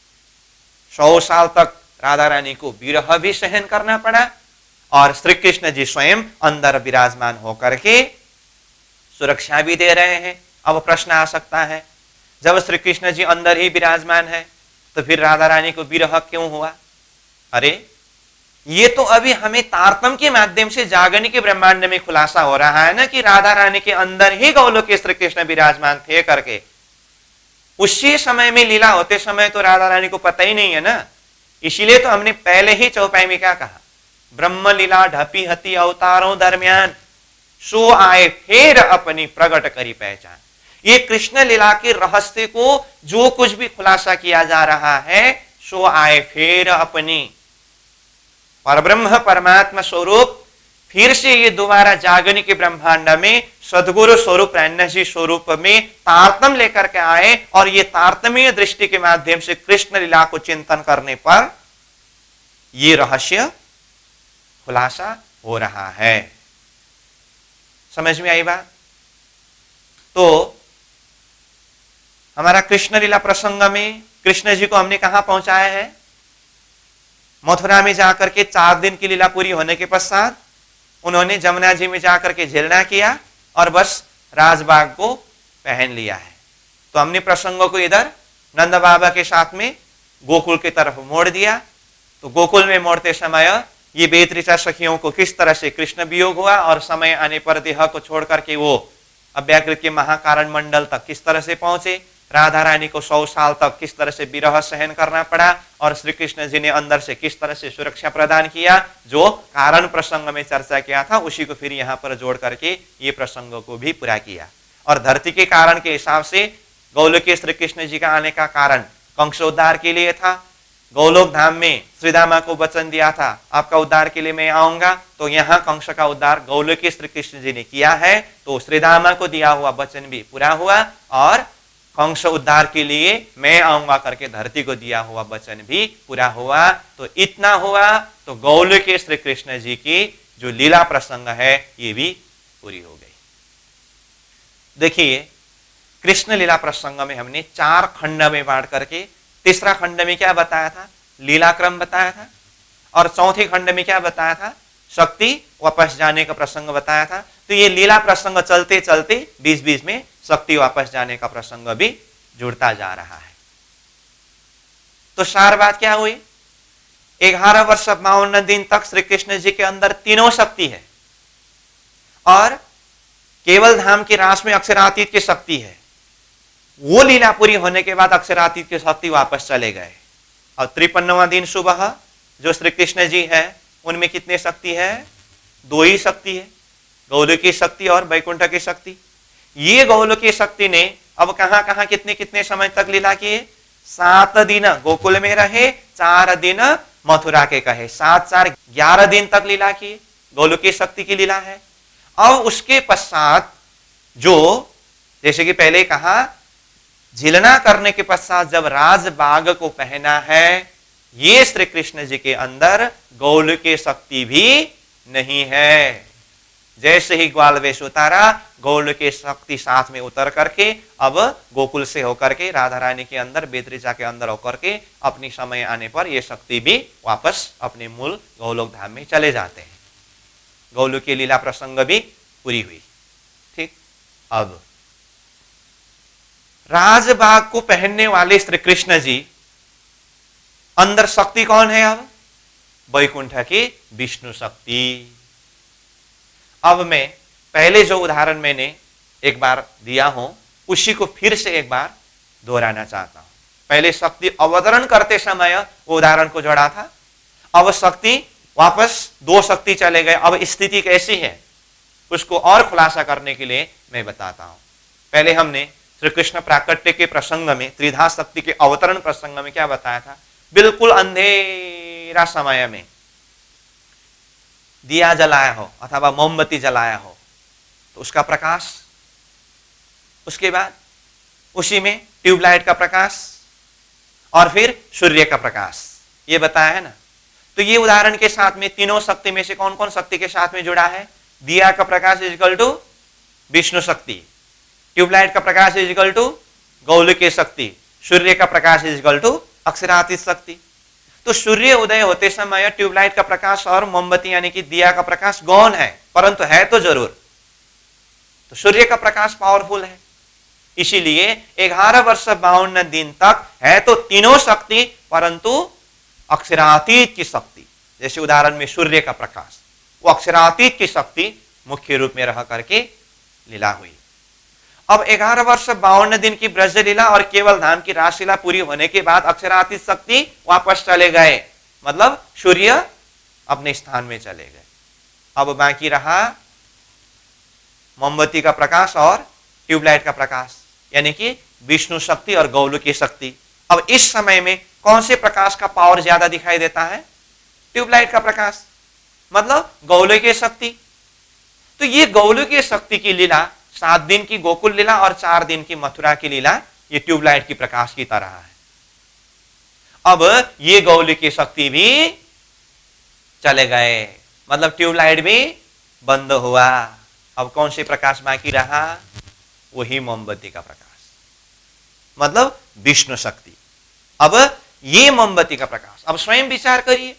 100 साल तक राधा रानी को विरह भी सहन करना पड़ा और श्री कृष्ण जी स्वयं अंदर विराजमान होकर के सुरक्षा भी दे रहे हैं। अब प्रश्न आ सकता है, जब श्री कृष्ण जी अंदर ही विराजमान है तो फिर राधा रानी को विरह क्यों हुआ? अरे ये तो अभी हमें तारतम के माध्यम से जागरण के ब्रह्मांड में खुलासा हो रहा है ना, कि राधा रानी के अंदर ही गोलोक के श्री कृष्ण विराजमान थे करके। उसी समय में लीला होते समय तो राधा रानी को पता ही नहीं है ना। इसीलिए तो हमने पहले ही चौपाई में क्या कहा, ब्रह्म लीला ढपी हती अवतारों दरमियान, सो आए फिर अपनी प्रकट करी पहचान। ये कृष्ण लीला के रहस्य को जो कुछ भी खुलासा किया जा रहा है, सो आए फिर अपनी परब्रह्म परमात्मा स्वरूप फिर से ये दोबारा जागरण के ब्रह्मांड में सदगुरु स्वरूप जी स्वरूप में तारतम लेकर के आए। और ये तारतम्य दृष्टि के माध्यम से कृष्ण लीला को चिंतन करने पर ये रहस्य खुलासा हो रहा है। समझ में आई बात? तो हमारा कृष्ण लीला प्रसंग में कृष्ण जी को हमने कहां पहुंचाया है? मथुरा में जाकर के 4 दिन की लीला पूरी होने के पश्चात उन्होंने जमुना जी में जाकर के झेलना किया और बस राजबाग को पहन लिया है। तो हमने प्रसंगों को इधर नंद बाबा के साथ में गोकुल की तरफ मोड़ दिया। तो गोकुल में मोड़ते समय ये बेतरिचा सखियों को किस तरह से कृष्ण वियोग हुआ और समय आने पर देह को छोड़ करके वो अव्याकृत के महाकारण मंडल तक किस तरह से पहुंचे, राधा रानी को 100 साल तक किस तरह से विरह सहन करना पड़ा और श्री कृष्ण जी ने अंदर से किस तरह से सुरक्षा प्रदान किया, जो कारण प्रसंग में चर्चा किया था उसी को फिर यहाँ पर जोड़ करके ये प्रसंगों को भी पूरा किया। और धरती के कारण के हिसाब से गोलोक के श्री कृष्ण जी का आने का कारण कंस उद्धार के लिए था। गोलोक धाम में श्रीदामा को वचन दिया था आपका उद्धार के लिए मैं आऊंगा, तो यहाँ कंस का उद्धार गोलोक के श्री कृष्ण जी ने किया है। तो श्रीदामा को दिया हुआ वचन भी पूरा हुआ और कंस उद्धार के लिए मैं आऊंगा करके धरती को दिया हुआ वचन भी पूरा हुआ। तो इतना हुआ तो गोलोक के श्री कृष्ण जी की जो लीला प्रसंग है ये भी पूरी हो गई। देखिए, कृष्ण लीला प्रसंग में हमने 4 खंड में बांट करके तीसरा खंड में क्या बताया था? लीला क्रम बताया था। और चौथे खंड में क्या बताया था? शक्ति वापस जाने का प्रसंग बताया था। तो ये लीला प्रसंग चलते चलते बीच बीच में शक्ति वापस जाने का प्रसंग भी जुड़ता जा रहा है। तो सार बात क्या हुई? 11 वर्ष 52 दिन तक श्री कृष्ण जी के अंदर तीनों शक्ति है और केवल धाम की रास में अक्षरातीत की शक्ति है। वो लीला पूरी होने के बाद अक्षरातीत की शक्ति वापस चले गए और 53वां दिन सुबह जो श्री कृष्ण जी है उनमें कितने शक्ति है? 2 ही शक्ति है, गौलोकी शक्ति और वैकुंठ की शक्ति। ये गौलोकी शक्ति ने अब कहां कहां कितने कितने समय तक लीला किए? 7 दिन गोकुल में रहे, 4 दिन मथुरा के कहे, 7 4 11 दिन तक लीला किए। गौलोकी शक्ति की लीला है। अब उसके पश्चात जो जैसे कि पहले कहा, झिलना करने के पश्चात जब राजबाग को पहना है, ये श्री कृष्ण जी के अंदर गौलोकी शक्ति भी नहीं है। जैसे ही ग्वाल वेश उतारा, गौलोकी शक्ति साथ में उतर करके अब गोकुल से होकर के राधा रानी के अंदर, बेतरिचा के अंदर होकर के अपनी समय आने पर ये शक्ति भी वापस अपने मूल गौलोक धाम में चले जाते हैं। गौलोकी लीला प्रसंग भी पूरी हुई। ठीक, अब राजबाग को पहनने वाले श्री कृष्ण जी अंदर शक्ति कौन है? अब वैकुंठ की विष्णु शक्ति। अब मैं पहले जो उदाहरण मैंने एक बार दिया हूं उसी को फिर से एक बार दोहराना चाहता हूं। पहले शक्ति अवतरण करते समय वो उदाहरण को जोड़ा था। अब शक्ति वापस 2 शक्ति चले गए। अब स्थिति कैसी है उसको और खुलासा करने के लिए मैं बताता हूं। पहले हमने श्री कृष्ण प्राकट्य के प्रसंग में त्रिधा शक्ति के अवतरण प्रसंग में क्या बताया था? बिल्कुल अंधेरा समय में दिया जलाया हो अथवा मोमबत्ती जलाया हो तो उसका प्रकाश, उसके बाद उसी में ट्यूबलाइट का प्रकाश और फिर सूर्य का प्रकाश, ये बताया है ना। तो ये उदाहरण के साथ में तीनों शक्ति में से कौन कौन शक्ति के साथ में जुड़ा है? दिया का प्रकाश इजिकल टू विष्णु शक्ति, ट्यूबलाइट का प्रकाश इजिकल टू गौलोकी शक्ति, सूर्य का प्रकाश इजिकल टू अक्षरातीत शक्ति। तो सूर्य उदय होते समय ट्यूबलाइट का प्रकाश और मोमबत्ती यानी कि दिया का प्रकाश गौण है, परंतु है तो जरूर। तो सूर्य का प्रकाश पावरफुल है, इसीलिए 11 वर्ष 52 दिन तक है तो तीनों शक्ति परंतु अक्षरातीत की शक्ति। जैसे उदाहरण में सूर्य का प्रकाश, वो अक्षरातीत की शक्ति मुख्य रूप में रह करके लीला हुई। अब 11 वर्ष 52 दिन की ब्रज लीला और केवल धाम की रासलीला पूरी होने के बाद अक्षरातीत शक्ति वापस चले गए, मतलब सूर्य अपने स्थान में चले गए। अब बाकी रहा मोमबत्ती का प्रकाश और ट्यूबलाइट का प्रकाश, यानी कि विष्णु शक्ति और गौलोकी शक्ति। अब इस समय में कौन से प्रकाश का पावर ज्यादा दिखाई देता है? ट्यूबलाइट का प्रकाश, मतलब गौलोकी शक्ति। तो ये गौलोकी शक्ति की लीला 7 दिन की गोकुल लीला और 4 दिन की मथुरा की लीला ये ट्यूबलाइट की प्रकाश की तरह है। अब ये गौलोकी शक्ति भी चले गए, मतलब ट्यूबलाइट भी बंद हुआ। अब कौन से प्रकाश बाकी रहा? वही मोमबत्ती का प्रकाश, मतलब विष्णु शक्ति। अब ये मोमबत्ती का प्रकाश, अब स्वयं विचार करिए,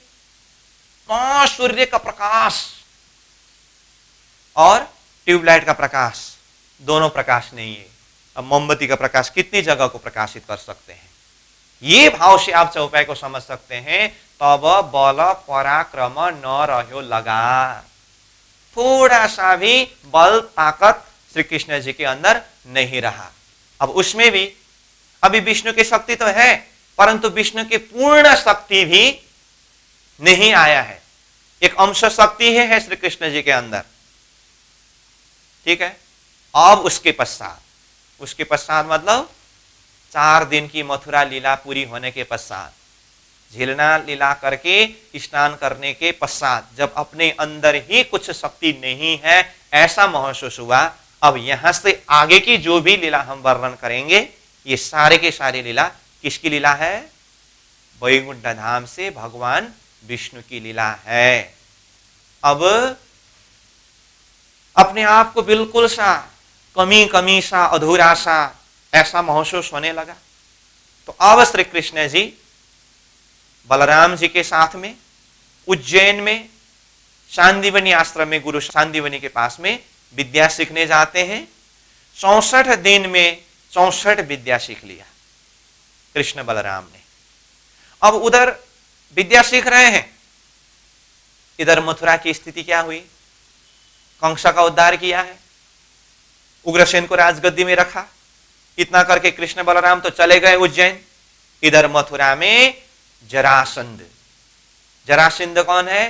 सूर्य का प्रकाश और ट्यूबलाइट का प्रकाश दोनों प्रकाश नहीं है। अब मोमबत्ती का प्रकाश कितनी जगह को प्रकाशित कर सकते हैं? ये भाव से आप चौपाई को समझ सकते हैं। तब बल पराक्रम न रहो लगा, थोड़ा सा भी बल ताकत श्री कृष्ण जी के अंदर नहीं रहा। अब उसमें भी अभी विष्णु की शक्ति तो है, परंतु विष्णु की पूर्ण शक्ति भी नहीं आया है। एक अंश शक्ति है श्री कृष्ण जी के अंदर, ठीक है। अब उसके पश्चात मतलब 4 दिन की मथुरा लीला पूरी होने के पश्चात, झिलना लीला करके स्नान करने के पश्चात, जब अपने अंदर ही कुछ शक्ति नहीं है ऐसा महसूस हुआ, अब यहां से आगे की जो भी लीला हम वर्णन करेंगे ये सारे के सारे लीला किसकी लीला है? वैकुंठ धाम से भगवान विष्णु की लीला है। अब अपने आप को बिल्कुल सा कमी कमी सा, अधूरा सा ऐसा महसूस होने लगा। तो अब श्री कृष्ण जी बलराम जी के साथ में उज्जैन में सांदीवनी आश्रम में, गुरु सांदीवनी के पास में विद्या सीखने जाते हैं। 64 दिन में 64 विद्या सीख लिया कृष्ण बलराम ने। अब उधर विद्या सीख रहे हैं, इधर मथुरा की स्थिति क्या हुई? कंसा का उद्धार किया है, उग्रसेन को राजगद्दी में रखा, इतना करके कृष्ण बलराम तो चले गए उज्जैन। इधर मथुरा में जरासंध, जरासंध कौन है?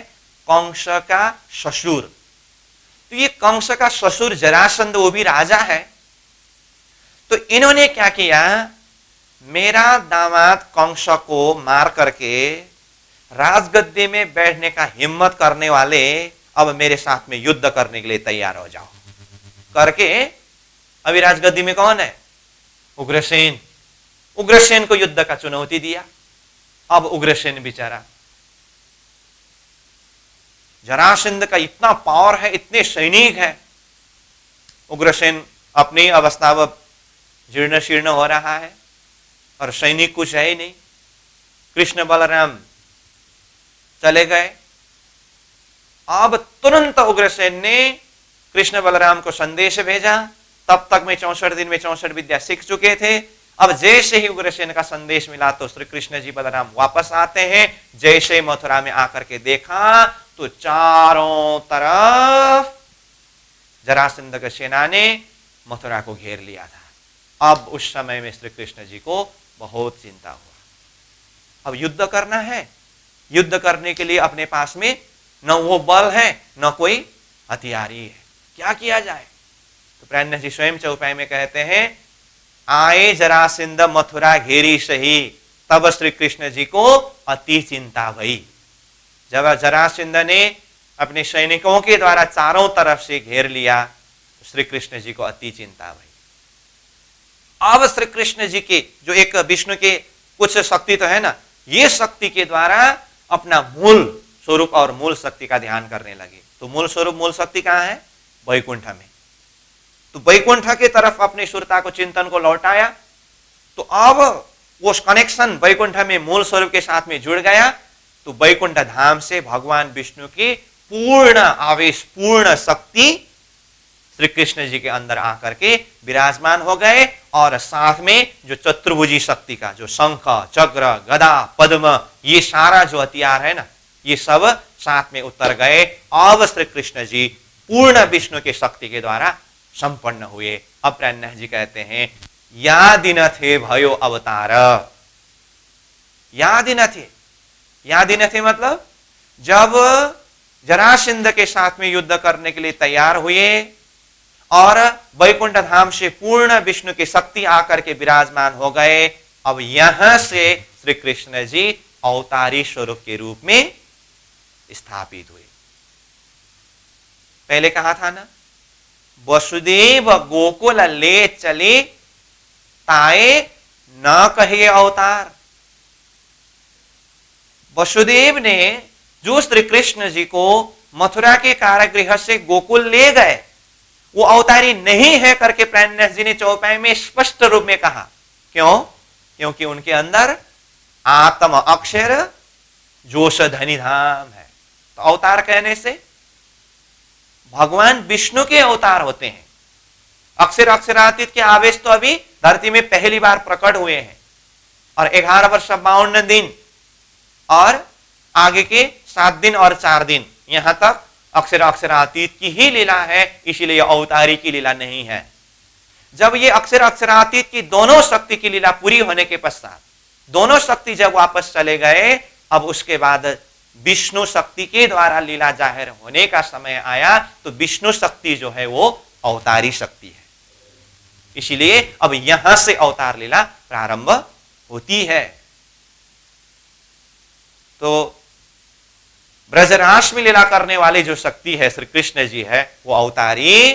कंस का ससुर। तो ये कंस का ससुर जरासंध वो भी राजा है। तो इन्होंने क्या किया, मेरा दामाद कंस को मार करके राजगद्दी में बैठने का हिम्मत करने वाले अब मेरे साथ में युद्ध करने के लिए तैयार हो जाओ करके। अभी राजगद्दी में कौन है? उग्रसेन। उग्रसेन को युद्ध का चुनौती दिया। अब उग्रसेन बेचारा, जरासंध का इतना पावर है, इतने सैनिक है, उग्रसेन अपनी अवस्था जीर्ण शीर्ण हो रहा है और सैनिक कुछ है ही नहीं। कृष्ण बलराम चले गए। अब तुरंत उग्रसेन ने कृष्ण बलराम को संदेश भेजा। तब तक में 64 दिन में 64 विद्या सीख चुके थे। अब जैसे ही उग्रसेन का संदेश मिला तो श्री कृष्ण जी बलराम वापस आते हैं। जैसे मथुरा में आकर के देखा तो चारों तरफ जरासंध की सेना ने मथुरा को घेर लिया था। अब उस समय में श्री कृष्ण जी को बहुत चिंता हुआ। अब युद्ध करना है, युद्ध करने के लिए अपने पास में न वो बल है न कोई हथियारी है, क्या किया जाए? तो प्राण जी स्वयं चौपाई में कहते हैं, आए जरासंध मथुरा घेरी सही, तब श्री कृष्ण जी को अति चिंता भई। जब जरासंध ने अपने सैनिकों के द्वारा चारों तरफ से घेर लिया तो श्री कृष्ण जी को अति चिंता भई। अब श्री कृष्ण जी के जो एक विष्णु के कुछ शक्ति तो है ना, ये शक्ति के द्वारा अपना मूल स्वरूप और मूल शक्ति का ध्यान करने लगे। तो मूल स्वरूप मूल शक्ति कहाँ है? वैकुंठ में। तो वैकुंठ की तरफ अपनी सुरता को चिंतन को लौटाया। तो अब वो कनेक्शन वैकुंठ में मूल स्वरूप के साथ में जुड़ गया। तो वैकुंठ धाम से भगवान विष्णु की पूर्ण आवेश, पूर्ण शक्ति श्री कृष्ण जी के अंदर आकर के विराजमान हो गए। और साथ में जो चतुर्भुजी शक्ति का जो शंख, चक्र, गदा, पद्म, ये सारा जो हथियार है ना, ये सब साथ में उतर गए। अब श्री कृष्ण जी पूर्ण विष्णु के शक्ति के द्वारा संपन्न हुए। अब प्राण जी कहते हैं, या दिन थे भयो अवतार। या दिन थे, या दिन थे मतलब जब जरासंध के साथ में युद्ध करने के लिए तैयार हुए और वैकुंठ धाम से पूर्ण विष्णु की शक्ति आकर के विराजमान हो गए। अब यहां से श्री कृष्ण जी अवतारी स्वरूप के रूप में स्थापित हुए। पहले कहा था ना, वसुदेव गोकुल ले चले ताए न कहे अवतार। वसुदेव ने जो श्री कृष्ण जी को मथुरा के कारागृह से गोकुल ले गए, वो अवतारी नहीं है करके प्राणनाथ जी ने चौपाई में स्पष्ट रूप में कहा। क्यों? क्योंकि उनके अंदर आत्म अक्षर जोश धनी धाम है। तो अवतार कहने से भगवान विष्णु के अवतार होते हैं। अक्षर अक्षरातीत के आवेश तो अभी धरती में पहली बार प्रकट हुए हैं और 11 वर्ष 52 दिन और आगे के 7 दिन और 4 दिन यहां तक अक्षर अक्षरातीत की ही लीला है, इसीलिए अवतारी की लीला नहीं है। जब ये अक्षर अक्षरातीत की दोनों शक्ति की लीला पूरी होने के पश्चात दोनों शक्ति जब वापस चले गए, अब उसके बाद विष्णु शक्ति के द्वारा लीला जाहिर होने का समय आया। तो विष्णु शक्ति जो है वो अवतारी शक्ति है, इसीलिए अब यहां से अवतार लीला प्रारंभ होती है। तो ब्रजरास में लीला करने वाली जो शक्ति है श्री कृष्ण जी है, वो अवतारी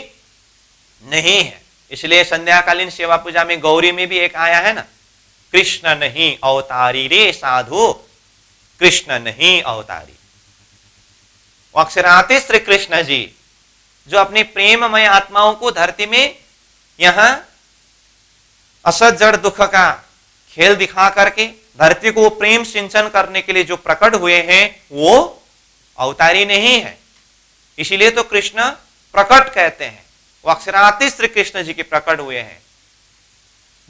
नहीं है। इसलिए संध्याकालीन सेवा पूजा में गौरी में भी एक आया है ना, कृष्ण नहीं अवतारी रे साधु, कृष्ण नहीं अवतारी। अक्षरातीत श्री कृष्ण जी जो अपने प्रेममय आत्माओं को धरती में यहां असत जड़ दुख का खेल दिखा करके धरती को प्रेम सिंचन करने के लिए जो प्रकट हुए हैं वो अवतारी नहीं है। इसीलिए तो कृष्ण प्रकट कहते हैं, वो अक्षरार्थी श्री कृष्ण जी के प्रकट हुए हैं।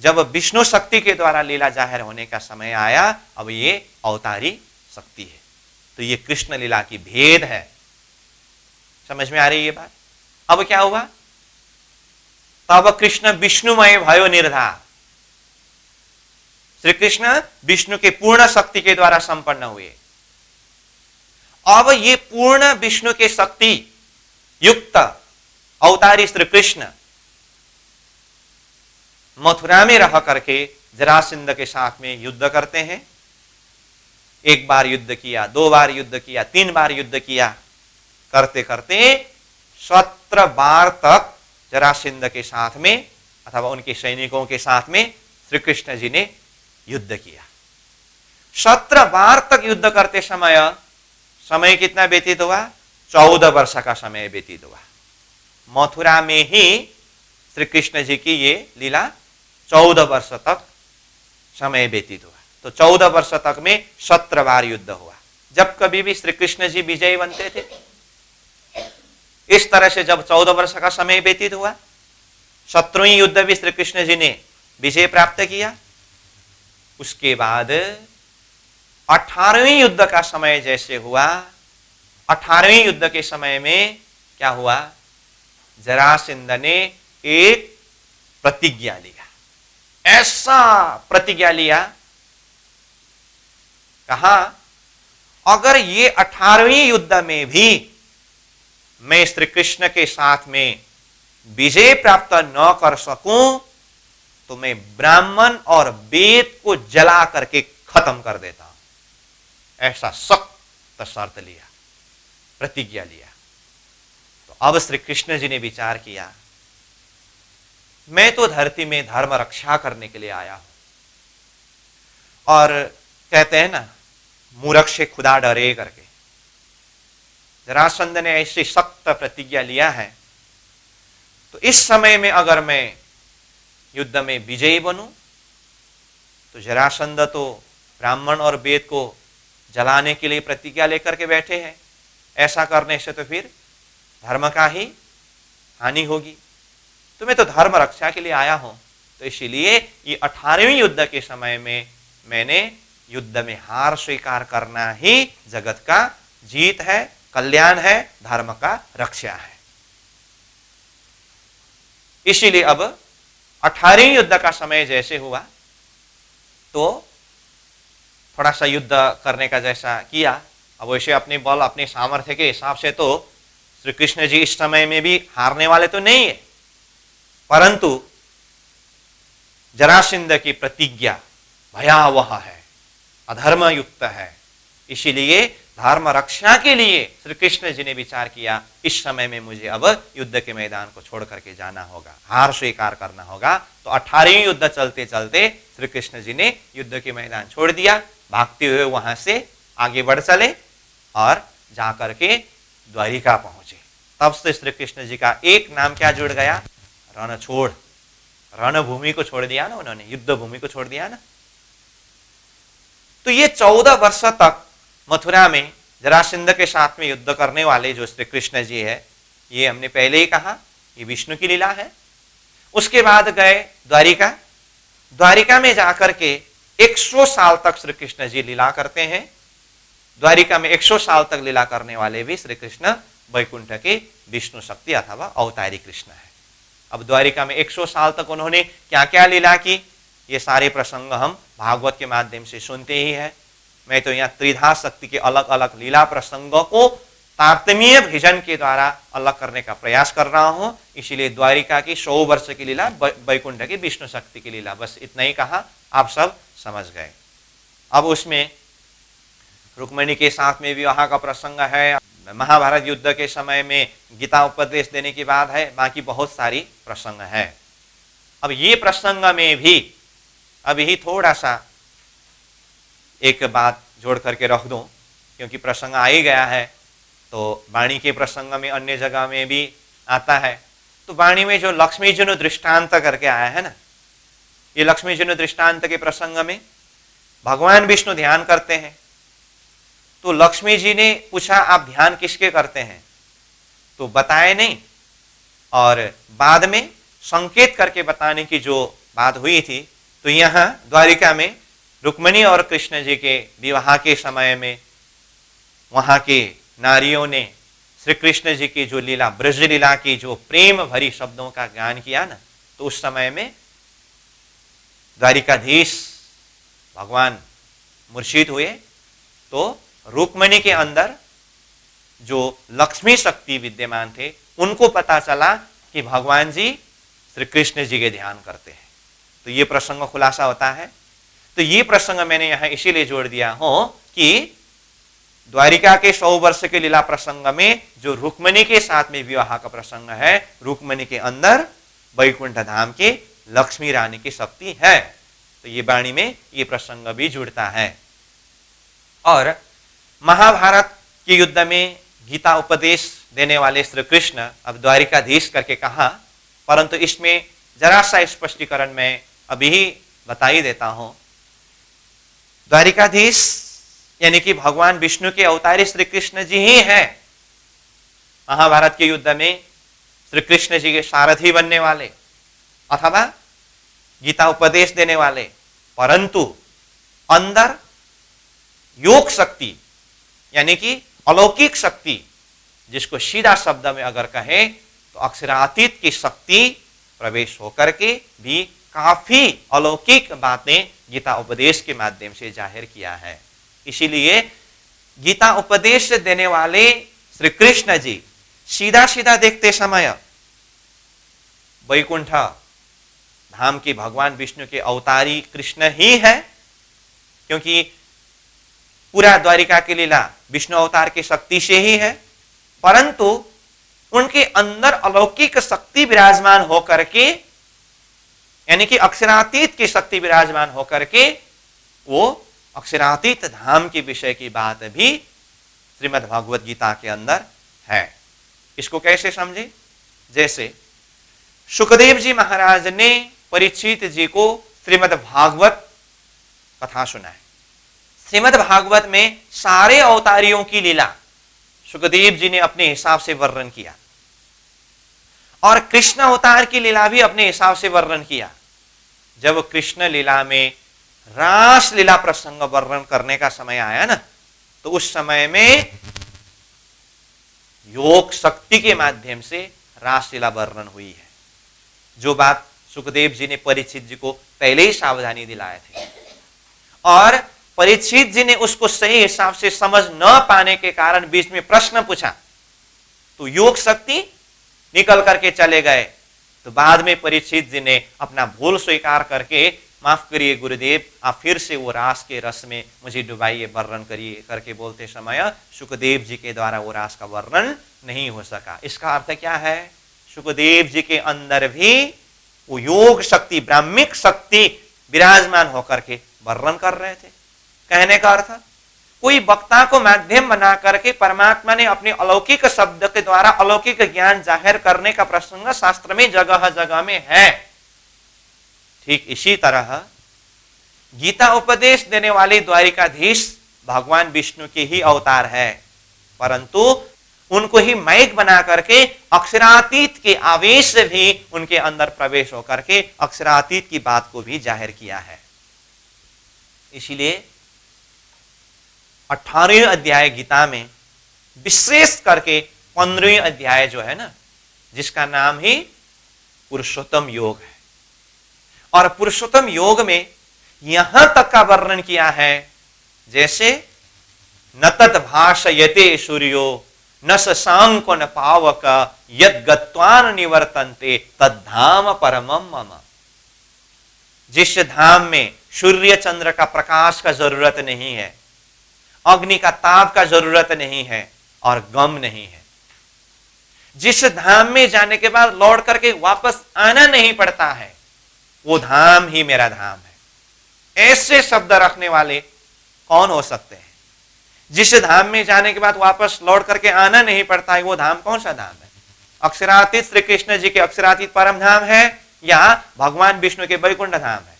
जब विष्णु शक्ति के द्वारा लीला जाहिर होने का समय आया, अब ये अवतारी शक्ति है। तो ये कृष्ण लीला की भेद है। समझ में आ रही है ये बात? अब क्या हुआ? तब कृष्ण विष्णुमय भयो निर्धार। श्री कृष्ण विष्णु के पूर्ण शक्ति के द्वारा संपन्न हुए। अब ये पूर्ण विष्णु के शक्ति युक्त अवतारी श्री कृष्ण मथुरा में रह करके जरासंध के साथ में युद्ध करते हैं। एक बार युद्ध किया, 2 बार युद्ध किया, 3 बार युद्ध किया, करते करते 17 बार तक जरासंध के साथ में अथवा उनके सैनिकों के साथ में श्री कृष्ण जी ने युद्ध किया। 17 बार तक युद्ध करते समय कितना व्यतीत हुआ? 14 वर्ष का समय व्यतीत हुआ। मथुरा में ही श्री कृष्ण जी की ये लीला 14 वर्ष तक समय व्यतीत हुआ। तो 14 वर्ष तक में 17 बार युद्ध हुआ। जब कभी भी श्री कृष्ण जी विजयी बनते थे, इस तरह से जब 14 वर्ष का समय व्यतीत हुआ, 17वें युद्ध भी श्री कृष्ण जी ने विजय प्राप्त किया। उसके बाद 18वें युद्ध का समय जैसे हुआ, 18वें युद्ध के समय में क्या हुआ? जरासंध ने एक प्रतिज्ञा लिया। ऐसा प्रतिज्ञा लिया, कहा अगर ये 18वें युद्ध में भी मैं श्री कृष्ण के साथ में विजय प्राप्त न कर सकूं तो मैं ब्राह्मण और वेद को जला करके खत्म कर देता हूं। ऐसा सख्त शर्त लिया, प्रतिज्ञा लिया। तो अब श्री कृष्ण जी ने विचार किया, मैं तो धरती में धर्म रक्षा करने के लिए आया हूं, और कहते हैं ना, मूर्ख से खुदा डरे करके। जरासंध ने ऐसी सख्त प्रतिज्ञा लिया है, तो इस समय में अगर मैं युद्ध में विजयी बनूं तो जरासंध तो ब्राह्मण और वेद को जलाने के लिए प्रतिज्ञा लेकर के बैठे हैं। ऐसा करने से तो फिर धर्म का ही हानि होगी। तो मैं तो धर्म रक्षा के लिए आया हूं, तो इसीलिए ये 18वें युद्ध के समय में मैंने युद्ध में हार स्वीकार करना ही जगत का जीत है, कल्याण है, धर्म का रक्षा है। इसीलिए अब 18वें युद्ध का समय जैसे हुआ तो थोड़ा सा युद्ध करने का जैसा किया। अब वैसे अपने बल अपने सामर्थ्य के हिसाब से तो श्री कृष्ण जी इस समय में भी हारने वाले तो नहीं है, परंतु जरासंध की प्रतिज्ञा भयावह है, अधर्म युक्त है। इसीलिए धर्म रक्षा के लिए श्री कृष्ण जी ने विचार किया, इस समय में मुझे अब युद्ध के मैदान को छोड़ करके जाना होगा, हार स्वीकार करना होगा। तो 18वें युद्ध चलते चलते श्री कृष्ण जी ने युद्ध के मैदान छोड़ दिया, भागते हुए वहां से आगे बढ़ चले और जाकर के द्वारिका पहुंचे। तब से श्री कृष्ण जी का एक नाम क्या जुड़ गया? रणछोड़। रणभूमि को छोड़ दिया ना उन्होंने, युद्ध भूमि को छोड़ दिया ना। तो ये 14 वर्ष तक मथुरा में जरासंध के साथ में युद्ध करने वाले जो श्री कृष्ण जी है, ये हमने पहले ही कहा ये विष्णु की लीला है। उसके बाद गए द्वारिका। द्वारिका में जाकर के 100 साल तक श्री कृष्ण जी लीला करते हैं। द्वारिका में 100 साल तक लीला करने वाले भी श्री कृष्ण वैकुंठ के विष्णु शक्ति अथवा अवतारी कृष्ण है। अब द्वारिका में 100 साल तक उन्होंने क्या क्या लीला की, ये सारे प्रसंग हम भागवत के माध्यम से सुनते ही हैं। मैं तो यहाँ त्रिधा शक्ति के अलग अलग लीला प्रसंगों को तारतम्य भजन के द्वारा अलग करने का प्रयास कर रहा हूं। इसीलिए द्वारिका की 100 वर्ष की लीला, वैकुंठ की विष्णु शक्ति की लीला, बस इतना ही कहा, आप सब समझ गए। अब उसमें रुक्मिणी के साथ में भी वहां का प्रसंग है, महाभारत युद्ध के समय में गीता उपदेश देने की बात है, बाकी बहुत सारी प्रसंग है। अब ये प्रसंग में भी अभी थोड़ा सा एक बात जोड़ करके रख दूं, क्योंकि प्रसंग आ ही गया है तो वाणी के प्रसंग में अन्य जगह में भी आता है। तो वाणी में जो लक्ष्मी जनु दृष्टांत करके आया है ना, ये लक्ष्मी जनु दृष्टांत के प्रसंग में भगवान विष्णु ध्यान करते हैं। तो लक्ष्मी जी ने पूछा आप ध्यान किसके करते हैं, तो बताए नहीं, और बाद में संकेत करके बताने की जो बात हुई थी। तो यहां द्वारिका में रुक्मिणी और कृष्ण जी के विवाह के समय में वहां के नारियों ने श्री कृष्ण जी की जो लीला, ब्रज लीला की जो प्रेम भरी शब्दों का ज्ञान किया ना, तो उस समय में द्वारिकाधीश भगवान मूर्छित हुए। तो रुक्मिणी के अंदर जो लक्ष्मी शक्ति विद्यमान थे, उनको पता चला कि भगवान जी श्री कृष्ण जी के ध्यान करते हैं। तो ये प्रसंग खुलासा होता है। तो ये प्रसंग मैंने यहां इसीलिए जोड़ दिया हूं कि द्वारिका के 100 वर्ष के लीला प्रसंग में जो रुक्मिणी के साथ में विवाह का प्रसंग है, रुक्मिणी के अंदर वैकुंठ धाम के लक्ष्मी रानी की शक्ति है। तो ये वाणी में ये प्रसंग भी जुड़ता है। और महाभारत के युद्ध में गीता उपदेश देने वाले श्री कृष्ण अब द्वारिकाधीश करके कहा, परंतु इसमें जरा सा स्पष्टीकरण मैं अभी ही बता ही देता हूं। द्वारिकाधीश यानी कि भगवान विष्णु के अवतारी श्री कृष्ण जी ही है। महाभारत के युद्ध में श्री कृष्ण जी के सारथी बनने वाले अथवा गीता उपदेश देने वाले, परंतु अंदर योग शक्ति यानी कि अलौकिक शक्ति, जिसको सीधा शब्द में अगर कहे तो अक्षरातीत की शक्ति प्रवेश होकर के भी काफी अलौकिक बातें गीता उपदेश के माध्यम से जाहिर किया है। इसीलिए गीता उपदेश देने वाले श्री कृष्ण जी सीधा सीधा देखते समय वैकुंठ धाम के भगवान विष्णु के अवतारी कृष्ण ही है, क्योंकि पूरा द्वारिका की लीला विष्णु अवतार की शक्ति से ही है। परंतु उनके अंदर अलौकिक शक्ति विराजमान होकर के, यानी कि अक्षरातीत की शक्ति विराजमान होकर के, वो अक्षरातीत धाम के विषय की बात भी श्रीमद् भागवत गीता के अंदर है। इसको कैसे समझे? जैसे सुखदेव जी महाराज ने परीक्षित जी को श्रीमद् भागवत कथा सुनाई। श्रीमद् भागवत में सारे अवतारियों की लीला सुखदेव जी ने अपने हिसाब से वर्णन किया, और कृष्ण अवतार की लीला भी अपने हिसाब से वर्णन किया। जब कृष्ण लीला में रास लीला प्रसंग वर्णन करने का समय आया ना, तो उस समय में योग शक्ति के माध्यम से रास लीला वर्णन हुई है, जो बात सुखदेव जी ने परीक्षित जी को पहले ही सावधानी दिलाए थे। और परीक्षित जी ने उसको सही हिसाब से समझ न पाने के कारण बीच में प्रश्न पूछा, तो योग शक्ति निकल करके चले गए। तो बाद में परीक्षित जी ने अपना भूल स्वीकार करके, माफ करिए गुरुदेव, आप फिर से वो रास के रस में मुझे डुबाइए, वर्णन करिए करके बोलते समय सुखदेव जी के द्वारा वो रास का वर्णन नहीं हो सका। इसका अर्थ क्या है? सुखदेव जी के अंदर भी वो योग शक्ति, ब्राह्मिक शक्ति विराजमान होकर के वर्णन कर रहे थे। कहने का अर्थ, कोई वक्ता को माध्यम बना करके परमात्मा ने अपने अलौकिक शब्द के द्वारा अलौकिक ज्ञान जाहिर करने का प्रसंग शास्त्र में जगह जगह में है। ठीक इसी तरह गीता उपदेश देने वाले द्वारिकाधीश भगवान विष्णु के ही अवतार है, परंतु उनको ही माइक बना करके अक्षरातीत के आवेश से भी उनके अंदर प्रवेश होकर के अक्षरातीत की बात को भी जाहिर किया है। इसीलिए 18वें अध्याय गीता में विशेष करके 15वें अध्याय जो है ना, जिसका नाम ही पुरुषोत्तम योग है, और पुरुषोत्तम योग में यहां तक का वर्णन किया है, जैसे न तत् भाषयते सूर्यो न शशांको न पावक यद गत्वान निवर्तन्ते तद्धाम परमम मम। जिस धाम में सूर्य चंद्र का प्रकाश का जरूरत नहीं है, अग्नि का ताप का जरूरत नहीं है और गम नहीं है, जिस धाम में जाने के बाद लौट करके वापस आना नहीं पड़ता है, वो धाम ही मेरा धाम है। ऐसे शब्द रखने वाले कौन हो सकते हैं? जिस धाम में जाने के बाद वापस लौट करके आना नहीं पड़ता है, वो धाम कौन सा धाम है? अक्षरातीत श्री कृष्ण जी के अक्षरातीत परम धाम है या भगवान विष्णु के वैकुंठ धाम है?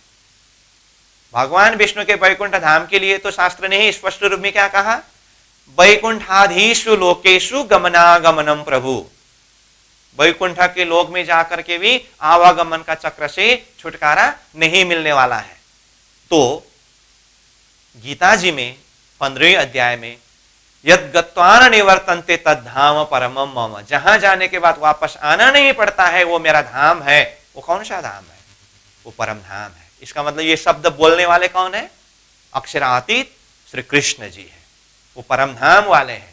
भगवान विष्णु के वैकुंठ धाम के लिए तो शास्त्र ने ही स्पष्ट रूप में क्या कहा? वैकुंठाधीषु लोकेशु गमनागमनम प्रभु। वैकुंठ के लोक में जाकर के भी आवागमन का चक्र से छुटकारा नहीं मिलने वाला है। तो गीता जी में 15वें अध्याय में यद गत्वान निवर्तन्ते तद्धाम परमम मम, जहां जाने के बाद वापस आना नहीं पड़ता है वो मेरा धाम है। वो कौन सा धाम है? वो परम धाम है। इसका मतलब ये शब्द बोलने वाले कौन है? अक्षरातीत श्री कृष्ण जी है, वो परम धाम वाले हैं।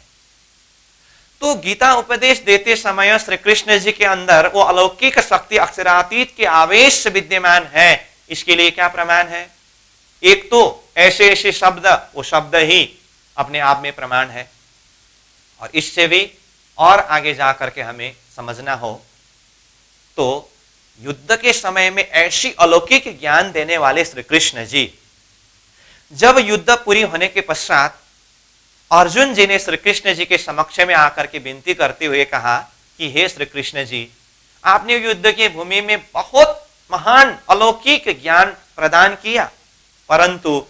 तो गीता उपदेश देते समय श्री कृष्ण जी के अंदर वो अलौकिक शक्ति अक्षरातीत के आवेश विद्यमान है। इसके लिए क्या प्रमाण है? एक तो ऐसे ऐसे शब्द, वो शब्द ही अपने आप में प्रमाण है, और इससे भी और आगे जाकर के हमें समझना हो तो युद्ध के समय में ऐसी अलौकिक ज्ञान देने वाले श्री कृष्ण जी, जब युद्ध पूरी होने के पश्चात अर्जुन जी ने श्री कृष्ण जी के समक्ष में आकर के विनती करते हुए कहा कि हे श्री कृष्ण जी, आपने युद्ध की भूमि में बहुत महान अलौकिक ज्ञान प्रदान किया, परंतु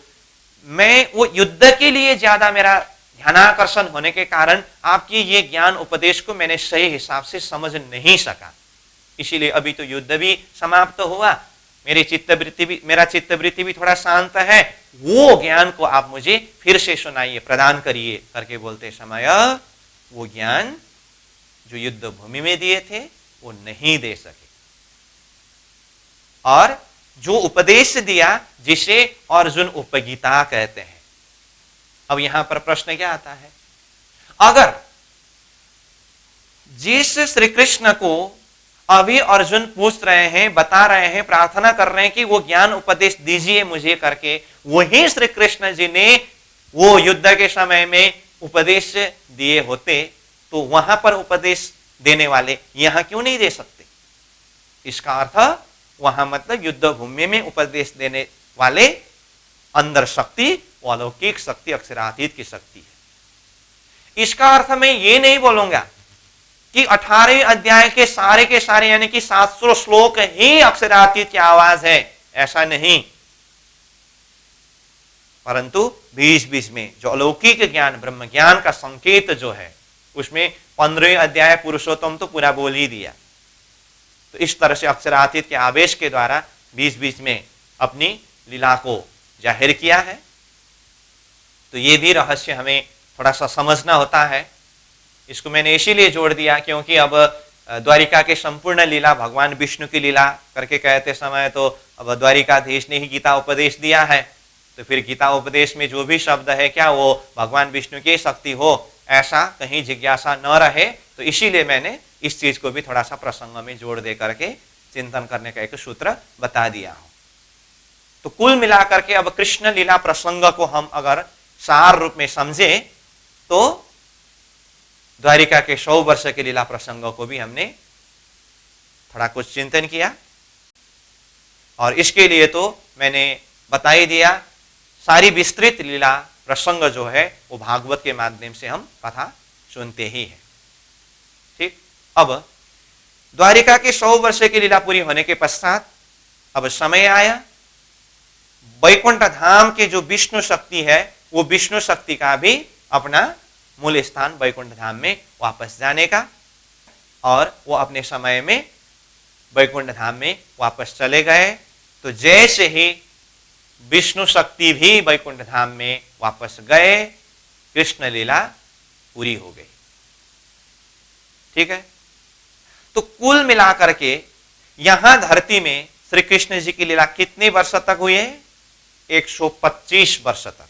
मैं वो युद्ध के लिए ज्यादा मेरा ध्यानाकर्षण होने के कारण आपकी ये ज्ञान उपदेश को मैंने सही हिसाब से समझ नहीं सका। इसीलिए अभी तो युद्ध भी समाप्त हुआ, मेरा चित्तवृत्ति भी थोड़ा शांत है, वो ज्ञान को आप मुझे फिर से सुनाइए, प्रदान करिए करके बोलते समय वो ज्ञान जो युद्ध भूमि में दिए थे वो नहीं दे सके, और जो उपदेश दिया जिसे अर्जुन उपगीता कहते हैं। अब यहां पर प्रश्न क्या आता है? अगर जिस श्री कृष्ण को अभी अर्जुन पूछ रहे हैं, बता रहे हैं, प्रार्थना कर रहे हैं कि वो ज्ञान उपदेश दीजिए मुझे करके, वही श्री कृष्ण जी ने वो युद्ध के समय में उपदेश दिए होते तो वहां पर उपदेश देने वाले यहां क्यों नहीं दे सकते? इसका अर्थ वहां मतलब युद्ध भूमि में उपदेश देने वाले अंदर शक्ति, अलौकिक शक्ति, अक्षरातीत की शक्ति है। इसका अर्थ मैं ये नहीं बोलूंगा कि 18वें अध्याय के सारे यानी कि 700 श्लोक ही अक्षरातीत की आवाज है, ऐसा नहीं। परंतु बीच बीच में जो अलौकिक ज्ञान, ब्रह्म ज्ञान का संकेत जो है, उसमें 15वें अध्याय पुरुषोत्तम तो पूरा बोल ही दिया। तो इस तरह से अक्षरातीत के आवेश के द्वारा बीच बीच में अपनी लीला को जाहिर किया है। तो ये भी रहस्य हमें थोड़ा सा समझना होता है। इसको मैंने इसीलिए जोड़ दिया क्योंकि अब द्वारिका के संपूर्ण लीला भगवान विष्णु की लीला करके कहते समय तो अब द्वारिकाधीश ने ही गीता उपदेश दिया है, तो फिर गीता उपदेश में जो भी शब्द है क्या वो भगवान विष्णु की शक्ति हो, ऐसा कहीं जिज्ञासा न रहे। तो इसीलिए मैंने इस चीज को भी थोड़ा सा प्रसंग में जोड़ दे करके चिंतन करने का एक सूत्र बता दिया हूं। तो कुल मिलाकर के अब कृष्ण लीला प्रसंग को हम अगर सार रूप में समझे तो द्वारिका के 100 वर्ष के लीला प्रसंग को भी हमने थोड़ा कुछ चिंतन किया, और इसके लिए तो मैंने बता ही दिया सारी विस्तृत लीला प्रसंग जो है वो भागवत के माध्यम से हम कथा सुनते ही हैं। ठीक, अब द्वारिका के 100 वर्ष की लीला पूरी होने के पश्चात अब समय आया वैकुंठ धाम के जो विष्णु शक्ति है वो विष्णु शक्ति का भी अपना मूल स्थान वैकुंठ धाम में वापस जाने का, और वो अपने समय में वैकुंठ धाम में वापस चले गए। तो जैसे ही विष्णु शक्ति भी वैकुंठ धाम में वापस गए, कृष्ण लीला पूरी हो गई। ठीक है, तो कुल मिलाकर के यहां धरती में श्री कृष्ण जी की लीला कितने वर्ष तक हुई है? 125 वर्ष तक।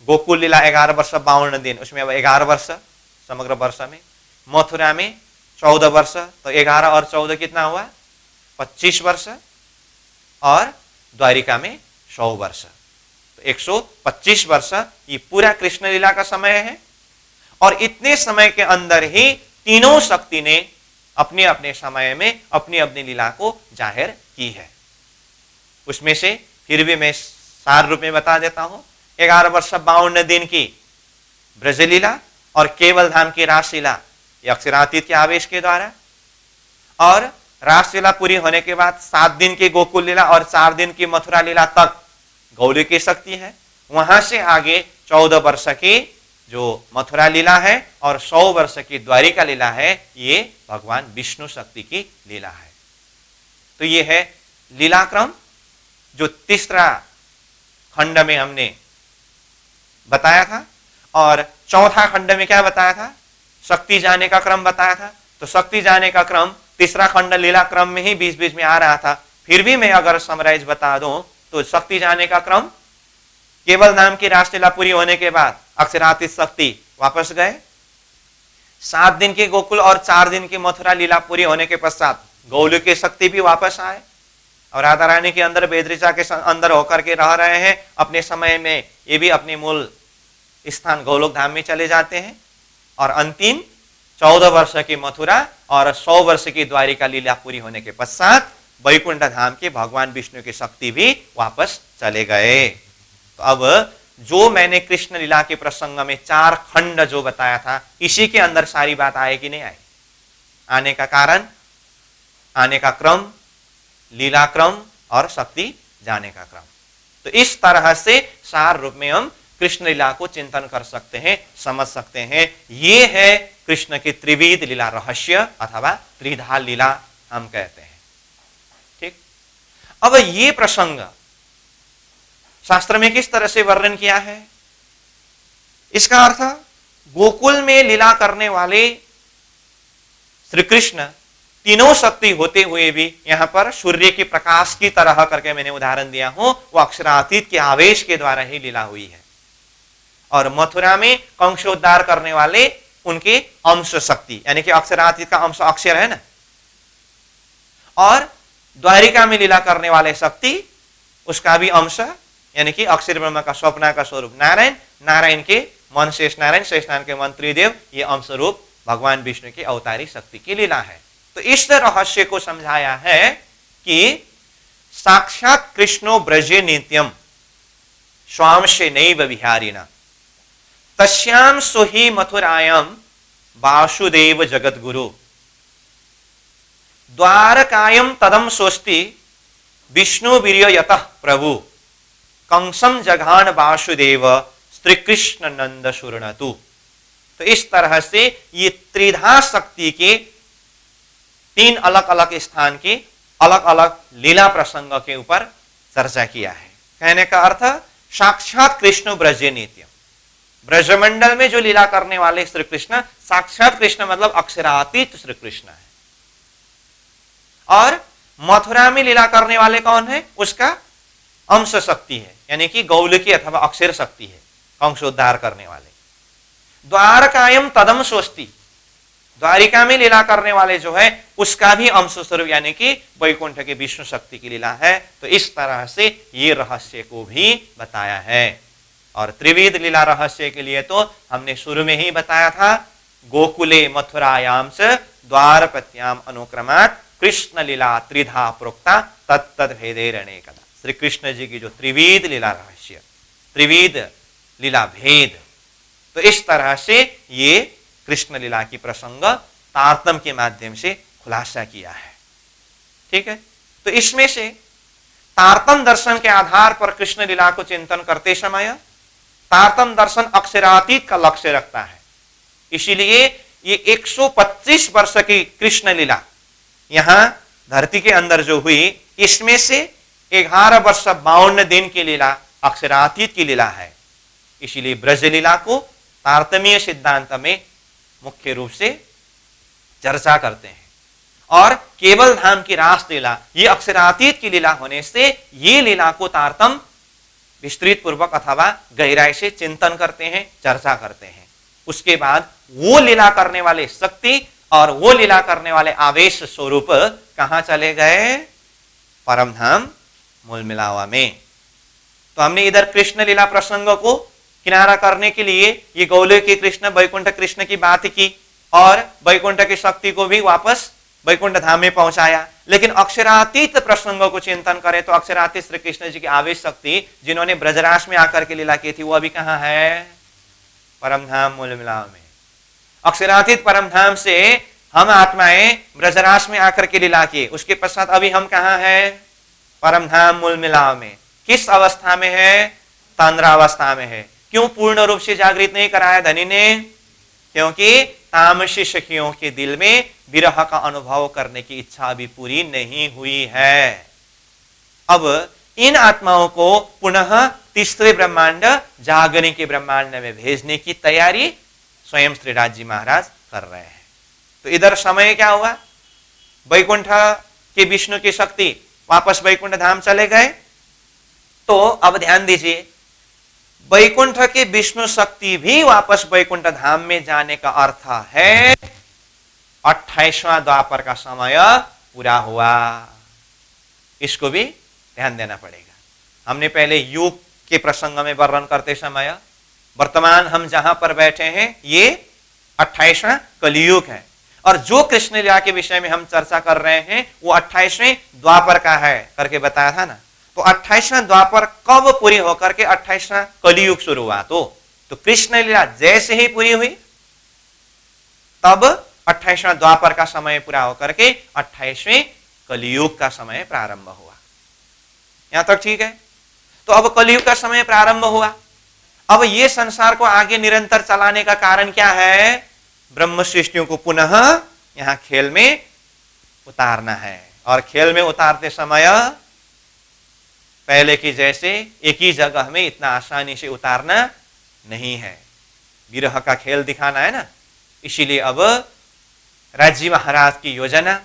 गोकुल लीला 11 वर्ष 52 दिन, उसमें अब 11 वर्ष समग्र वर्ष में। मथुरा में 14 वर्ष, तो 11 और 14 कितना हुआ? 25 वर्ष, और द्वारिका में 100 वर्ष, तो 125 वर्ष ये पूरा कृष्ण लीला का समय है। और इतने समय के अंदर ही तीनों शक्ति ने अपने अपने समय में अपनी अपनी लीला को जाहिर की है। उसमें से फिर भी मैं सार रूप में बता देता हूं। 11 वर्ष 52 दिन की ब्रजलीला और केवल धाम की रासलीला ये अक्षरातीत के आवेश के द्वारा। और रासलीला पूरी होने के बाद 7 दिन की गोकुल लीला और 4 दिन की मथुरा लीला तक गौरी की शक्ति है। वहां से आगे 14 वर्ष की जो मथुरा लीला है और 100 वर्ष की द्वारिका लीला है, ये भगवान विष्णु शक्ति की लीला है। तो ये है लीलाक्रम जो तीसरा खंड में हमने बताया था। और चौथा खंड में क्या बताया था? शक्ति जाने का क्रम बताया था। तो शक्ति जाने का क्रम तीसरा खंड लीला क्रम में ही बीच बीच में आ रहा था। फिर भी मैं अगर समराइज बता दूं तो शक्ति जाने का क्रम, केवल नाम की रासलीला पूरी होने के बाद अक्षरातीत शक्ति वापस गए। 7 दिन की गोकुल और 4 दिन की मथुरा लीला पूरी होने के पश्चात गौली की शक्ति भी वापस आए और राधा रानी के अंदर बेदरीचा के अंदर होकर के रह रहे हैं। अपने समय में ये भी अपने मूल स्थान गोलोक धाम में चले जाते हैं। और अंतिम 14 वर्ष की मथुरा और 100 वर्ष की द्वारिका लीला पूरी होने के पश्चात वैकुंठ धाम के भगवान विष्णु की शक्ति भी वापस चले गए। तो अब जो मैंने कृष्ण लीला के प्रसंग में 4 खंड जो बताया था, इसी के अंदर सारी बात आए कि नहीं आई? आने का कारण, आने का क्रम, लीला क्रम और शक्ति जाने का क्रम। तो इस तरह से सार रूप में हम कृष्ण लीला को चिंतन कर सकते हैं, समझ सकते हैं। ये है कृष्ण की त्रिविध लीला रहस्य अथवा त्रिधा लीला हम कहते हैं। ठीक। अब ये प्रसंग शास्त्र में किस तरह से वर्णन किया है? इसका अर्थ गोकुल में लीला करने वाले श्री कृष्ण तीनों शक्ति होते हुए भी यहां पर सूर्य के प्रकाश की तरह करके मैंने उदाहरण दिया हूं, वो अक्षरातीत के आवेश के द्वारा ही लीला हुई है। और मथुरा में कंसोद्धार करने वाले उनके अंश शक्ति, यानी कि अक्षरातीत का अंश अक्षर है ना। और द्वारिका में लीला करने वाले शक्ति, उसका भी अंश, यानी कि अक्षर ब्रह्म का स्वप्न का स्वरूप नारायण, नारायण के मन शेष नारायण के मन त्रिदेव, ये अंश रूप भगवान विष्णु की अवतारी शक्ति की लीला है। तो इस रहस्य को समझाया है कि साक्षात कृष्णो ब्रजे नित्यम स्वांशे नैव विहारिणा तस्याम सोहि मथुरायाम वासुदेव जगद्गुरु द्वारकायम तदम सोस्ति विष्णु वीर्ययतः प्रभु कंसम जघान वासुदेव श्री कृष्ण नंद सुरणतु। तो इस तरह से ये त्रिधा शक्ति के 3 अलग अलग स्थान के अलग अलग लीला प्रसंग के ऊपर चर्चा किया है। कहने का अर्थ साक्षात कृष्ण ब्रजे नित्यम, ब्रजमंडल में जो लीला करने वाले श्री कृष्ण, साक्षात कृष्ण मतलब अक्षरातीत श्री कृष्ण है। और मथुरा में लीला करने वाले कौन है? उसका अंश शक्ति है, यानी कि गौलकी अथवा अक्षर शक्ति है, कंसोद्धार करने वाले। द्वारकायम तदम स्वस्ति, द्वारिका में लीला करने वाले जो है उसका भी अंश स्वरूप यानी कि वैकुंठ के विष्णु शक्ति की लीला है। तो इस तरह से ये रहस्य को भी बताया है। और त्रिविध लीला रहस्य के लिए तो हमने शुरू में ही बताया था, गोकुले मथुरायाम से द्वारपत्याम अनुक्रमात् कृष्ण लीला त्रिधा प्रोक्ता तत्तद भेदेरणे कदा। श्री कृष्ण जी की जो त्रिविध लीला रहस्य, त्रिविध लीला भेद, तो इस तरह से ये कृष्ण लीला की प्रसंग तारतम के माध्यम से खुलासा किया है। ठीक है। तो इसमें से तारतम दर्शन के आधार पर कृष्ण लीला को चिंतन करते समय तारतम दर्शन अक्षरातीत का लक्ष्य रखता है। इसीलिए ये 125 वर्ष की कृष्ण लीला यहां धरती के अंदर जो हुई, इसमें से 11 वर्ष 52 दिन की लीला अक्षरातीत की लीला है। इसीलिए ब्रज लीला को तारतम्य सिद्धांत में मुख्य रूप से चर्चा करते हैं। और केवल धाम की रास लीला ये अक्षरातीत की लीला होने से ये लीला को तारतम विस्तृत पूर्वक अथवा गहराई से चिंतन करते हैं, चर्चा करते हैं। उसके बाद वो लीला करने वाले शक्ति और वो लीला करने वाले आवेश स्वरूप कहां चले गए? परम धाम मूल मिलावा में। तो हमने इधर कृष्ण लीला प्रसंग को किनारा करने के लिए ये गौले के कृष्ण, वैकुंठ कृष्ण की बात की और वैकुंठ की शक्ति को भी वापस वैकुंठ धाम में पहुंचाया। लेकिन अक्षरातीत प्रसंगों को चिंतन करें तो अक्षरातीत श्री कृष्ण जी की आवेश शक्ति जिन्होंने ब्रजराज में आकर के लीला की थी, वो अभी कहां है? परम धाम मूल मिलाव में। अक्षरातीत परम धाम से हम आत्माएं ब्रजरास में आकर के लीला किए, उसके पश्चात अभी हम कहाँ हैं? परम धाम मूल मिलाव में। किस अवस्था में है? तंद्रावस्था में है। क्यों पूर्ण रूप से जागृत नहीं कराया धनी ने? क्योंकि तामसी सखियों के दिल में विरह का अनुभव करने की इच्छा अभी पूरी नहीं हुई है। अब इन आत्माओं को पुनः तीसरे ब्रह्मांड जागने के ब्रह्मांड में भेजने की तैयारी स्वयं श्रीराज जी महाराज कर रहे हैं। तो इधर समय क्या हुआ? वैकुंठ के विष्णु की शक्ति वापस वैकुंठ धाम चले गए। तो अब ध्यान दीजिए, वैकुंठ के विष्णु शक्ति भी वापस वैकुंठ धाम में जाने का अर्थ है 28वां द्वापर का समय पूरा हुआ। इसको भी ध्यान देना पड़ेगा। हमने पहले युग के प्रसंग में वर्णन करते समय, वर्तमान हम जहां पर बैठे हैं ये 28वां कलियुग है, और जो कृष्ण लीला के विषय में हम चर्चा कर रहे हैं वो 28वें द्वापर का है करके बताया था ना। तो 28वां द्वापर कब पूरी होकर के 28वां कलियुग शुरू हुआ? तो कृष्ण लीला जैसे ही पूरी हुई तब 28वां द्वापर का समय पूरा होकर के 28वें कलियुग का समय प्रारंभ हुआ। यहां तक ठीक है? तो अब कलियुग का समय प्रारंभ हुआ। अब ये संसार को आगे निरंतर चलाने का कारण क्या है? ब्रह्म सृष्टियों को पुनः यहां खेल में उतारना है, और खेल में उतारते समय पहले की जैसे एक ही जगह में इतना आसानी से उतारना नहीं है। विरह का खेल दिखाना है ना, इसीलिए अब राज्य महाराज की योजना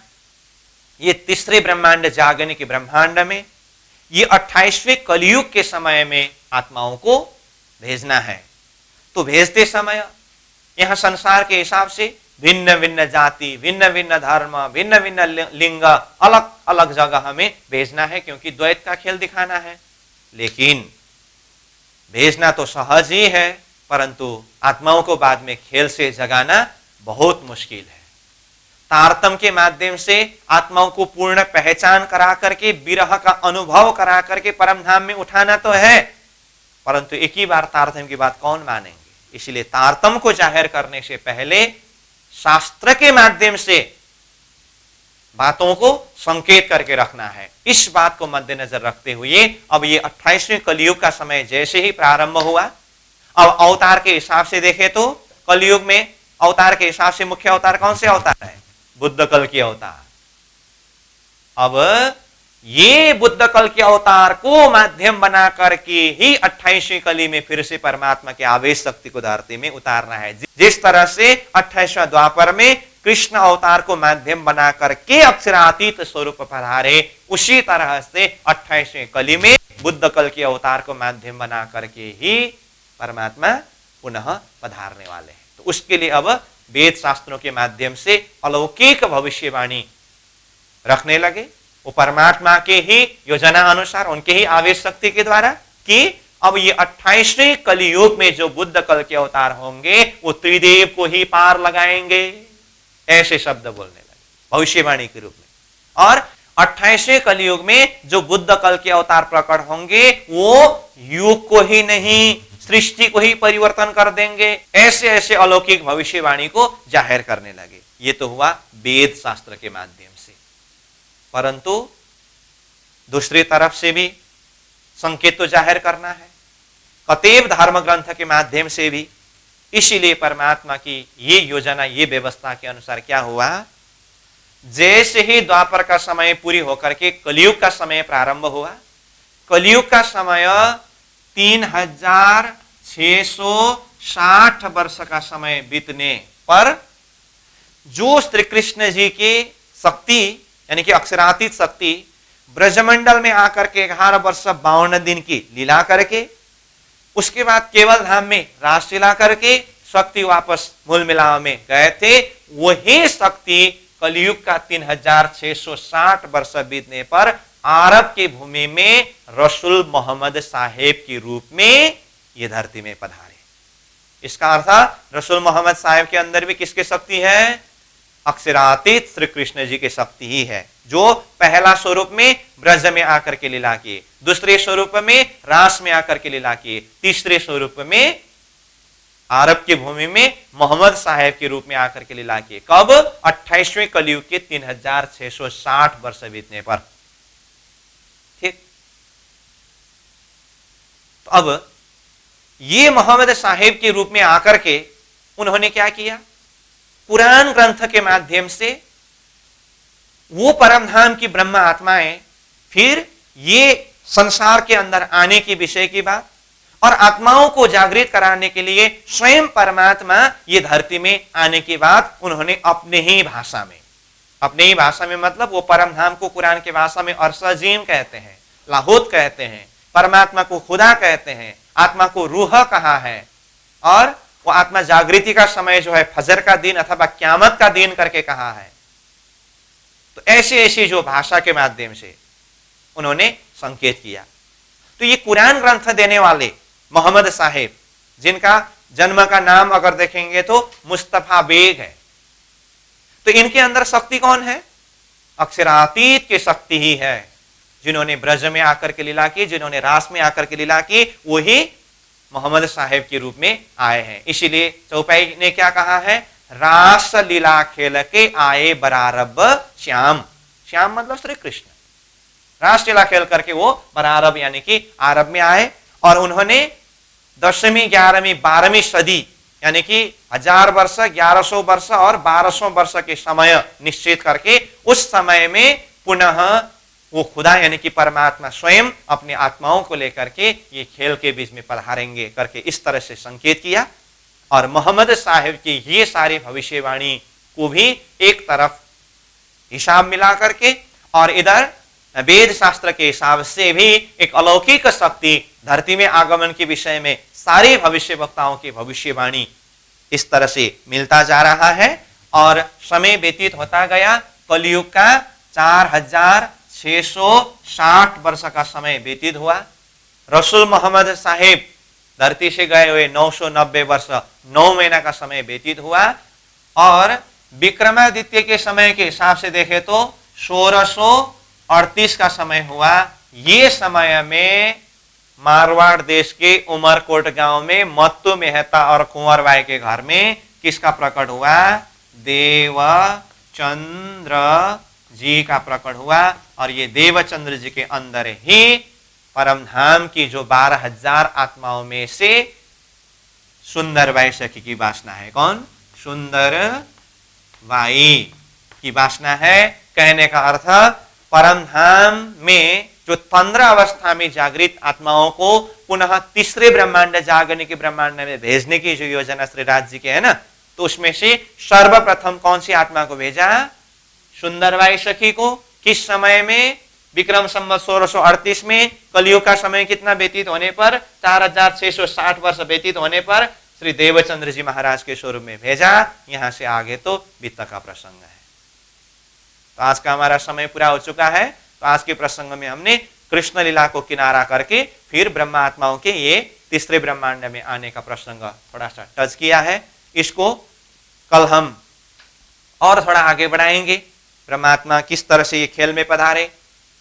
ये तीसरे ब्रह्मांड जागने के ब्रह्मांड में ये 28वें कलियुग के समय में आत्माओं को भेजना है। तो भेजते समय यहां संसार के हिसाब से भिन्न भिन्न जाति, भिन्न भिन्न धर्म, भिन्न भिन्न लिंग, अलग अलग जगह हमें भेजना है, क्योंकि द्वैत का खेल दिखाना है। लेकिन भेजना तो सहज ही है, परंतु आत्माओं को बाद में खेल से जगाना बहुत मुश्किल है। तारतम के माध्यम से आत्माओं को पूर्ण पहचान करा करके, विरह का अनुभव करा करके परम धाम में उठाना तो है, परंतु एक ही बार तारतम की बात कौन मानेंगे? इसलिए तारतम को जाहिर करने से पहले शास्त्र के माध्यम से बातों को संकेत करके रखना है। इस बात को मद्देनजर रखते हुए अब ये 28वें कलियुग का समय जैसे ही प्रारंभ हुआ, अब अवतार के हिसाब से देखें तो कलियुग में अवतार के हिसाब से मुख्य अवतार कौन से अवतार है? बुद्ध कल की अवतार। अब ये बुद्ध कल के अवतार को माध्यम बना करके ही 28वीं कली में फिर से परमात्मा के आवेश शक्ति को धरती में उतारना है। जिस तरह से 28वां द्वापर में कृष्ण अवतार को माध्यम बना करके अक्षरातीत स्वरूप पधारे, उसी तरह से 28वीं कली में बुद्ध कल के अवतार को माध्यम बना करके ही परमात्मा पुनः पधारने वाले हैं। तो उसके लिए अब वेद शास्त्रों के माध्यम से अलौकिक भविष्यवाणी रखने लगे, वो परमात्मा के ही योजना अनुसार, उनके ही आवेश शक्ति के द्वारा, कि अब ये 28वें कलियुग में जो बुद्ध कल के अवतार होंगे वो त्रिदेव को ही पार लगाएंगे, ऐसे शब्द बोलने लगे भविष्यवाणी के रूप में। और 28वें कलियुग में जो बुद्ध कल के अवतार प्रकट होंगे वो युग को ही नहीं, सृष्टि को ही परिवर्तन कर देंगे, ऐसे ऐसे अलौकिक भविष्यवाणी को जाहिर करने लगे। ये तो हुआ वेद शास्त्र के माध्यम से, परंतु दूसरी तरफ से भी संकेत तो जाहिर करना है, कतेव धर्म ग्रंथ के माध्यम से भी। इसीलिए परमात्मा की ये योजना, ये व्यवस्था के अनुसार क्या हुआ, जैसे ही द्वापर का समय पूरी होकर के कलियुग का समय प्रारंभ हुआ, कलियुग का समय 3660 वर्ष का समय बीतने पर जो श्री कृष्ण जी की शक्ति यानी कि अक्षरातीत शक्ति ब्रजमंडल में आकर के 11 वर्ष 52 दिन की लीला करके, उसके बाद केवल धाम में रासलीला करके शक्ति वापस मूल मिलाव में गए थे, वही शक्ति कलियुग का 3660 वर्ष बीतने पर अरब की भूमि में रसूल मोहम्मद साहेब के रूप में ये धरती में पधारे। इसका अर्थ रसूल मोहम्मद साहेब के अंदर भी किसकी शक्ति है? अक्षरातीत श्री कृष्ण जी की शक्ति ही है, जो पहला स्वरूप में ब्रज में आकर के लीला किए, दूसरे स्वरूप में रास में आकर के लीला किए, तीसरे स्वरूप में अरब की भूमि में मोहम्मद साहेब के रूप में आकर के लीला किए। कब? 28वें कलयुग के 3660 वर्ष बीतने पर। ठीक। तो अब ये मोहम्मद साहेब के रूप में आकर के उन्होंने क्या किया? कुरान ग्रंथ के माध्यम से वो परमधाम की ब्रह्म आत्माएं फिर ये संसार के अंदर आने की विषय की बात और आत्माओं को जागृत कराने के लिए स्वयं परमात्मा ये धरती में आने की बात उन्होंने अपने ही भाषा में मतलब वो परमधाम को कुरान की भाषा में अर्सजीम कहते हैं, लाहौत कहते हैं, परमात्मा को खुदा कहते हैं, आत्मा को रूह कहा है और वो आत्मा जागृति का समय जो है फजर का दिन अथवा क्यामत का दिन करके कहा है। तो ऐसी जो भाषा के माध्यम से उन्होंने संकेत किया। तो ये कुरान ग्रंथ देने वाले मोहम्मद साहेब, जिनका जन्म का नाम अगर देखेंगे तो मुस्तफा बेग है, तो इनके अंदर शक्ति कौन है? अक्षरातीत की शक्ति ही है। जिन्होंने ब्रज में आकर के लीला की, जिन्होंने रास में आकर के लीला की, वही मोहम्मद साहेब के रूप में आए हैं। इसीलिए चौपाई ने क्या कहा है? रास लीला खेल के आए बरारब श्याम। श्याम मतलब श्री कृष्ण। रास लीला खेल करके वो बरारब यानी कि आरब में आए और उन्होंने 10वीं 11वीं 12वीं सदी यानी कि 1000 वर्ष, 1100 वर्ष और 1200 वर्ष के समय निश्चित करके उस समय में पुनः वो खुदा यानी कि परमात्मा स्वयं अपनी आत्माओं को लेकर के ये खेल के बीच में पधारेंगे करके इस तरह से संकेत किया। और मोहम्मद साहिब की ये सारी भविष्यवाणी को भी एक तरफ हिसाब मिला करके और इधर वेद शास्त्र के हिसाब से भी एक अलौकिक शक्ति धरती में आगमन के विषय में सारे भविष्य वक्ताओं की भविष्यवाणी इस तरह से मिलता जा रहा है। और समय व्यतीत होता गया। कलयुग का 4660 वर्ष का समय व्यतीत हुआ। रसूल मोहम्मद साहेब धरती से गए हुए 990 वर्ष 9 महीना का समय व्यतीत हुआ। और विक्रमादित्य के समय के हिसाब से देखे तो 1638 का समय हुआ। ये समय में मारवाड़ देश के उमरकोट गांव में मत्तू मेहता और कुंवर बाई के घर में किसका प्रकट हुआ? देवचंद्र जी का प्रकट हुआ। और ये देवचंद्र जी के अंदर ही परमधाम की जो 12,000 आत्माओं में से सुंदर बाई सखी की वासना है। कौन? सुंदर बाई की वासना है। कहने का अर्थ परमधाम में जो 15 अवस्था में जागृत आत्माओं को पुनः तीसरे ब्रह्मांड जागने के ब्रह्मांड में भेजने की जो योजना श्री राज जी के है ना, तो उसमें से सर्वप्रथम कौन सी आत्मा को भेजा? सुंदरबाई सखी को। किस समय में? विक्रम संवत 1638 में। कलयुग का समय कितना व्यतीत होने पर? 4660 वर्ष व्यतीत होने पर श्री देवचंद्र जी महाराज के स्वरूप में भेजा। यहां से आगे तो वित्त का प्रसंग है। तो आज का हमारा समय पूरा हो चुका है। तो आज के प्रसंग में हमने कृष्ण लीला को किनारा करके फिर ब्रह्मा आत्माओं के ये तीसरे ब्रह्मांड में आने का प्रसंग थोड़ा सा टच किया है। इसको कल हम और थोड़ा आगे बढ़ाएंगे। ब्रह्मात्मा किस तरह से ये खेल में पधारे,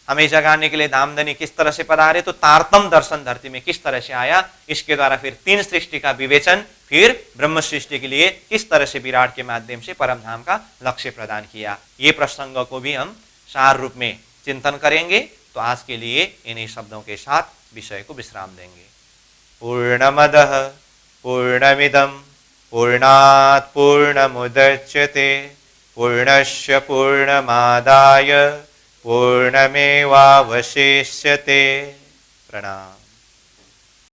हमें जगाने के लिए धामधनी किस तरह से पधारे, तो तारतम दर्शन धरती में किस तरह से आया, इसके द्वारा फिर 3 सृष्टि का विवेचन, फिर ब्रह्म सृष्टि के लिए किस तरह से विराट के माध्यम से परमधाम का लक्ष्य प्रदान किया। ये प्रसंग को भी हम सार रूप में चिंतन करेंगे। तो आज के लिए इन्हीं शब्दों के साथ विषय को विश्राम देंगे। पूर्णमदः पूर्णमिदं पूर्णात् पूर्णमुदच्यते पूर्णस्य पूर्णमादाय पूर्णमेवावशिष्यते। प्रणाम।